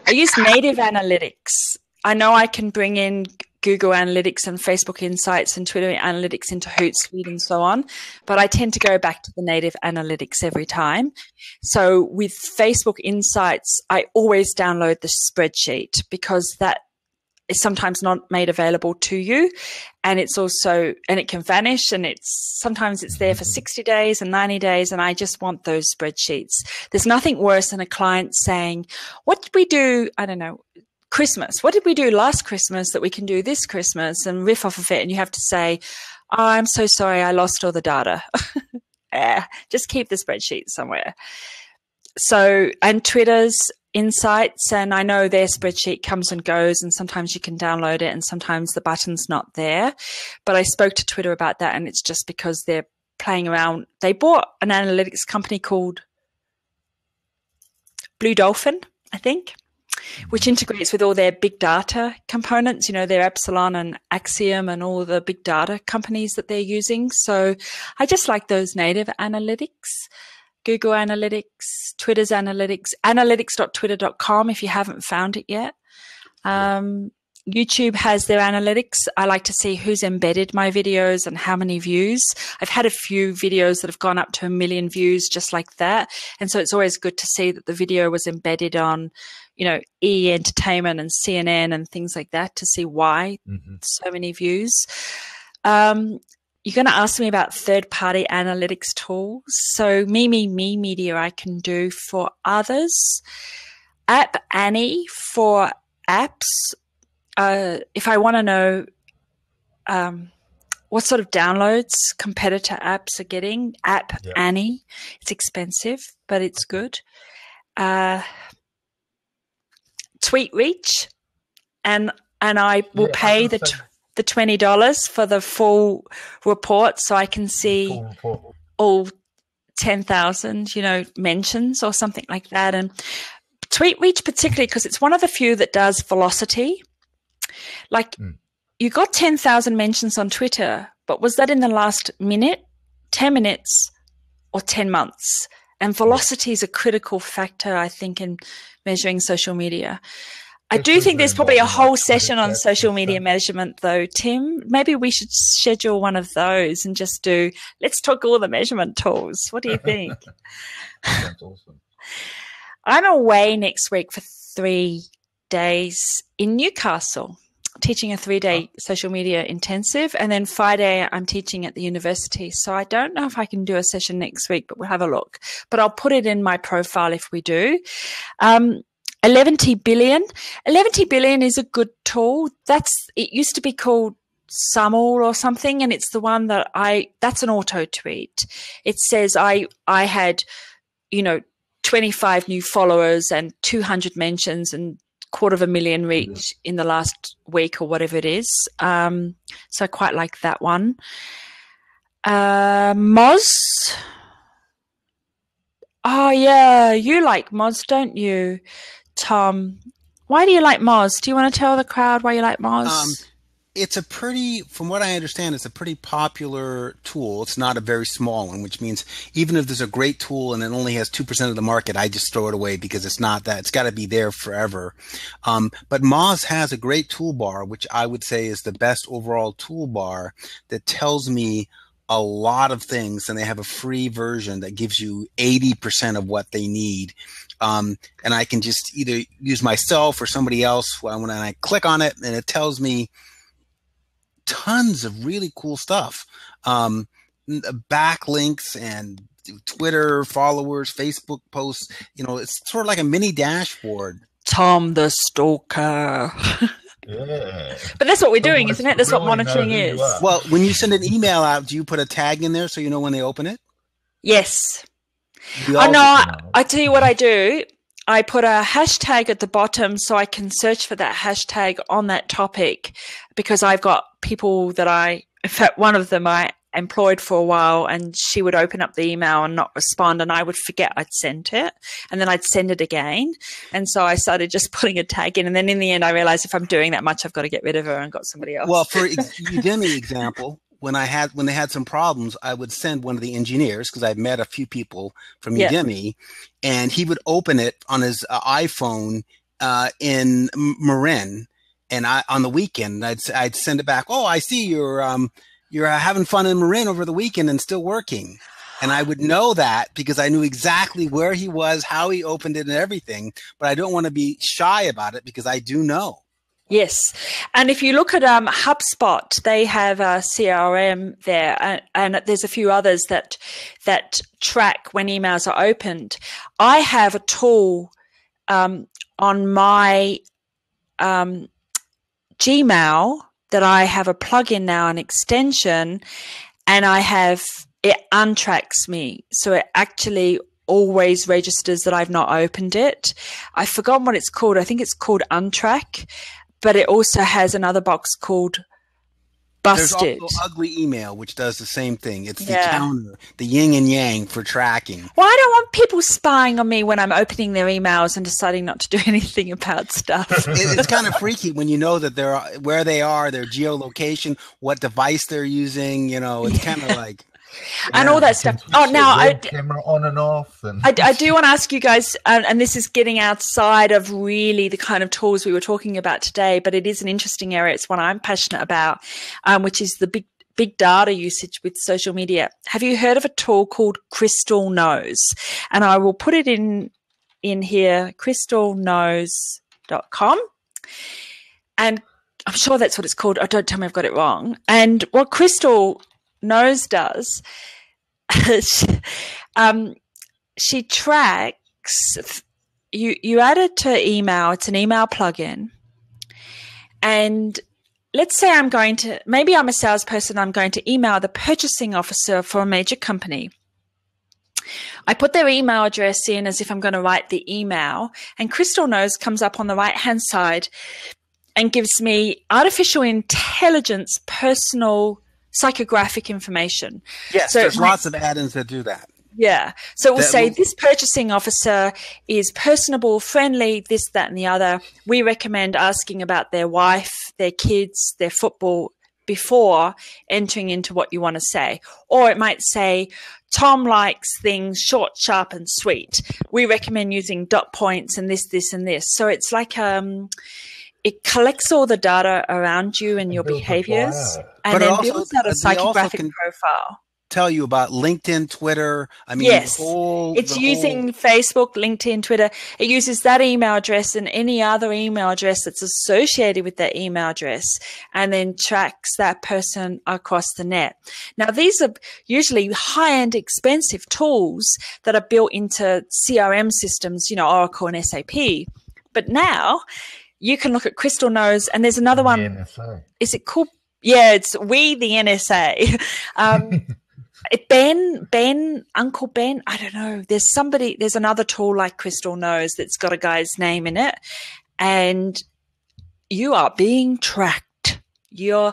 native analytics. I know I can bring in Google Analytics and Facebook Insights and Twitter Analytics into Hootsuite and so on, but I tend to go back to the native analytics every time. So with Facebook Insights, I always download the spreadsheet because that is sometimes not made available to you, and it can vanish, and sometimes it's there for 60 days and 90 days, and I just want those spreadsheets. There's nothing worse than a client saying, what did we do, I don't know, Christmas, what did we do last Christmas that we can do this Christmas, and riff off of it, and you have to say, oh, I'm so sorry, I lost all the data. Just keep the spreadsheet somewhere. So, and Twitter's Insights, and I know their spreadsheet comes and goes, and sometimes you can download it and sometimes the button's not there. But I spoke to Twitter about that, and it's just because they're playing around. They bought an analytics company called Blue Dolphin, I think, which integrates with all their big data components, their Epsilon and Axiom and all the big data companies that they're using. So I just like those native analytics. Google Analytics, Twitter's Analytics, analytics.twitter.com if you haven't found it yet. YouTube has their analytics. I like to see who's embedded my videos and how many views. I've had a few videos that have gone up to 1 million views just like that. And so it's always good to see that the video was embedded on, E! Entertainment and CNN and things like that to see why so many views. you're going to ask me about third-party analytics tools. So me media I can do for others. App Annie for apps. If I want to know what sort of downloads competitor apps are getting, App Annie. It's expensive, but it's good. Tweet Reach, and I will pay the $20 for the full report, so I can see all 10,000, mentions or something like that. And Tweet Reach particularly because it's one of the few that does velocity. Like you got 10,000 mentions on Twitter, but was that in the last minute, 10 minutes, or 10 months? And velocity is a critical factor, I think, in measuring social media. I do think there's probably a whole session on social media measurement, though, Tim. Maybe we should schedule one of those and just let's talk all the measurement tools. What do you think? That's awesome. I'm away next week for 3 days in Newcastle, teaching a 3-day social media intensive. And then Friday, I'm teaching at the university. So I don't know if I can do a session next week, but we'll have a look. But I'll put it in my profile if we do. 11 billion. 11 billion is a good tool. It used to be called Summel or something, and it's the one that's an auto tweet. It says I had, 25 new followers and 200 mentions and 250,000 reach in the last week or whatever it is. So I quite like that one. Moz. Oh yeah, you like Moz, don't you, Tom? Why do you like Moz? Do you want to tell the crowd why you like Moz? It's from what I understand, it's a pretty popular tool. It's not a very small one, which means even if there's a great tool and it only has 2% of the market, I just throw it away because it's not that. It's got to be there forever. But Moz has a great toolbar, which I would say is the best overall toolbar that tells me a lot of things, and they have a free version that gives you 80% of what they need. And I can just either use myself or somebody else when I click on it, and it tells me tons of really cool stuff. Backlinks and Twitter followers, Facebook posts, it's sort of like a mini dashboard. Tom the Stalker. Yeah. But that's what we're doing, isn't it? That's what monitoring is. Well, when you send an email out, do you put a tag in there so you know when they open it? Yes. I tell you what I do. I put a hashtag at the bottom so I can search for that hashtag on that topic, because I've got people in fact, one of them I employed for a while, and she would open up the email and not respond, and I would forget I'd sent it, and then I'd send it again. And so I started just putting a tag in, and then in the end I realized if I'm doing that much, I've got to get rid of her and got somebody else. Well, for Udemy example, when they had some problems, I would send one of the engineers, because I've met a few people from Udemy, and he would open it on his iPhone in Marin, and on the weekend I'd send it back. Oh, I see you're having fun in Marin over the weekend and still working. And I would know that because I knew exactly where he was, how he opened it, and everything. But I don't want to be shy about it because I do know. Yes. And if you look at HubSpot, they have a CRM there, and there's a few others that track when emails are opened. I have a tool on my Gmail that I have a plugin now, an extension, and it untracks me. So it actually always registers that I've not opened it. I've forgotten what it's called. I think it's called Untrack. But it also has another box called Busted. There's also Ugly Email, which does the same thing. It's the counter, the yin and yang for tracking. Well, I don't want people spying on me when I'm opening their emails and deciding not to do anything about stuff. It's kind of freaky when you know that where they are, their geolocation, what device they're using. It's kind of like... and all that stuff. Oh, now camera on and off. And I do want to ask you guys, and this is getting outside of really the kind of tools we were talking about today, but it is an interesting area. It's one I'm passionate about, which is the big data usage with social media. Have you heard of a tool called Crystal Knows? And I will put it in here, crystalknows.com. And I'm sure that's what it's called. Oh, don't tell me I've got it wrong. And what Crystal Nose does, she tracks. You add it to email. It's an email plugin, and let's say maybe I'm a salesperson. I'm going to email the purchasing officer for a major company. I put their email address in as if I'm going to write the email, and Crystal Nose comes up on the right-hand side and gives me artificial intelligence personal psychographic information. Yes, so there's lots of add-ins that do that. Yeah. So it will say this purchasing officer is personable, friendly, this, that, and the other. We recommend asking about their wife, their kids, their football before entering into what you want to say. Or it might say, Tom likes things short, sharp, and sweet. We recommend using dot points and this, this, and this. So it's like it collects all the data around you and your behaviors, and then builds out a psychographic profile. Tell you about LinkedIn, Twitter. I mean, yes, it's using Facebook, LinkedIn, Twitter. It uses that email address and any other email address that's associated with that email address, and then tracks that person across the net. Now, these are usually high-end, expensive tools that are built into CRM systems, Oracle and SAP. But now you can look at Crystal Nose, and there's another one. NSA. Is it called? Yeah, it's We the NSA. Uncle Ben, I don't know. There's another tool like Crystal Nose that's got a guy's name in it, and you are being tracked. You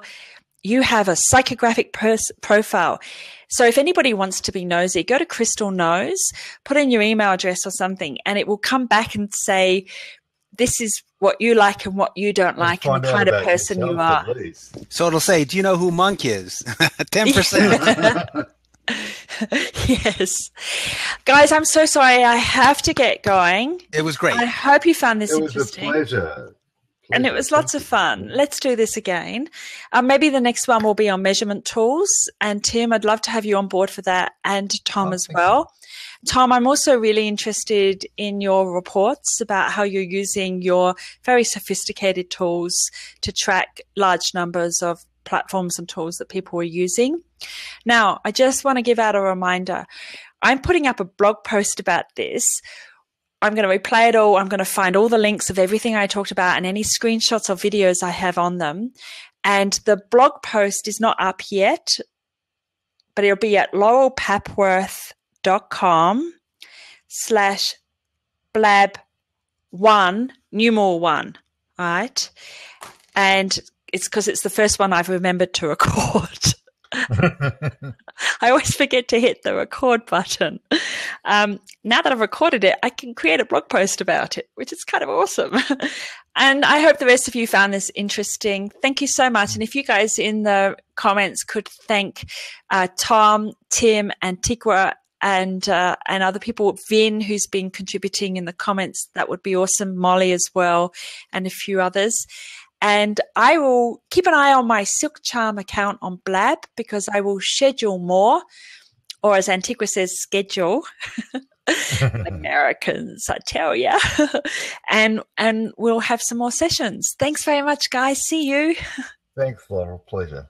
have a psychographic profile. So if anybody wants to be nosy, go to Crystal Nose, put in your email address or something, and it will come back and say, this is what you like and what you don't like and the kind of person you are. So it'll say, do you know who Monk is? 10%. Yes. Guys, I'm so sorry. I have to get going. It was great. I hope you found this interesting. It was a pleasure. And it was lots of fun. Let's do this again. Maybe the next one will be on measurement tools. And Tim, I'd love to have you on board for that, and Tom as well. Tom, I'm also really interested in your reports about how you're using your very sophisticated tools to track large numbers of platforms and tools that people are using. Now, I just want to give out a reminder. I'm putting up a blog post about this. I'm going to replay it all. I'm going to find all the links of everything I talked about and any screenshots or videos I have on them. And the blog post is not up yet, but it'll be at laurelpapworth.com/blab1, numeral 1. All right. And it's because it's the first one I've remembered to record. I always forget to hit the record button. Now that I've recorded it, I can create a blog post about it, which is kind of awesome. And I hope the rest of you found this interesting. Thank you so much. And if you guys in the comments could thank Tom, Tim, and Tikwa and other people, Vin, who's been contributing in the comments, that would be awesome. Molly as well, and a few others. And I will keep an eye on my Silk Charm account on Blab, because I will schedule more, or as Antiqua says, schedule. Americans, I tell ya. And we'll have some more sessions. Thanks very much, guys. See you. Thanks, Laura. Pleasure.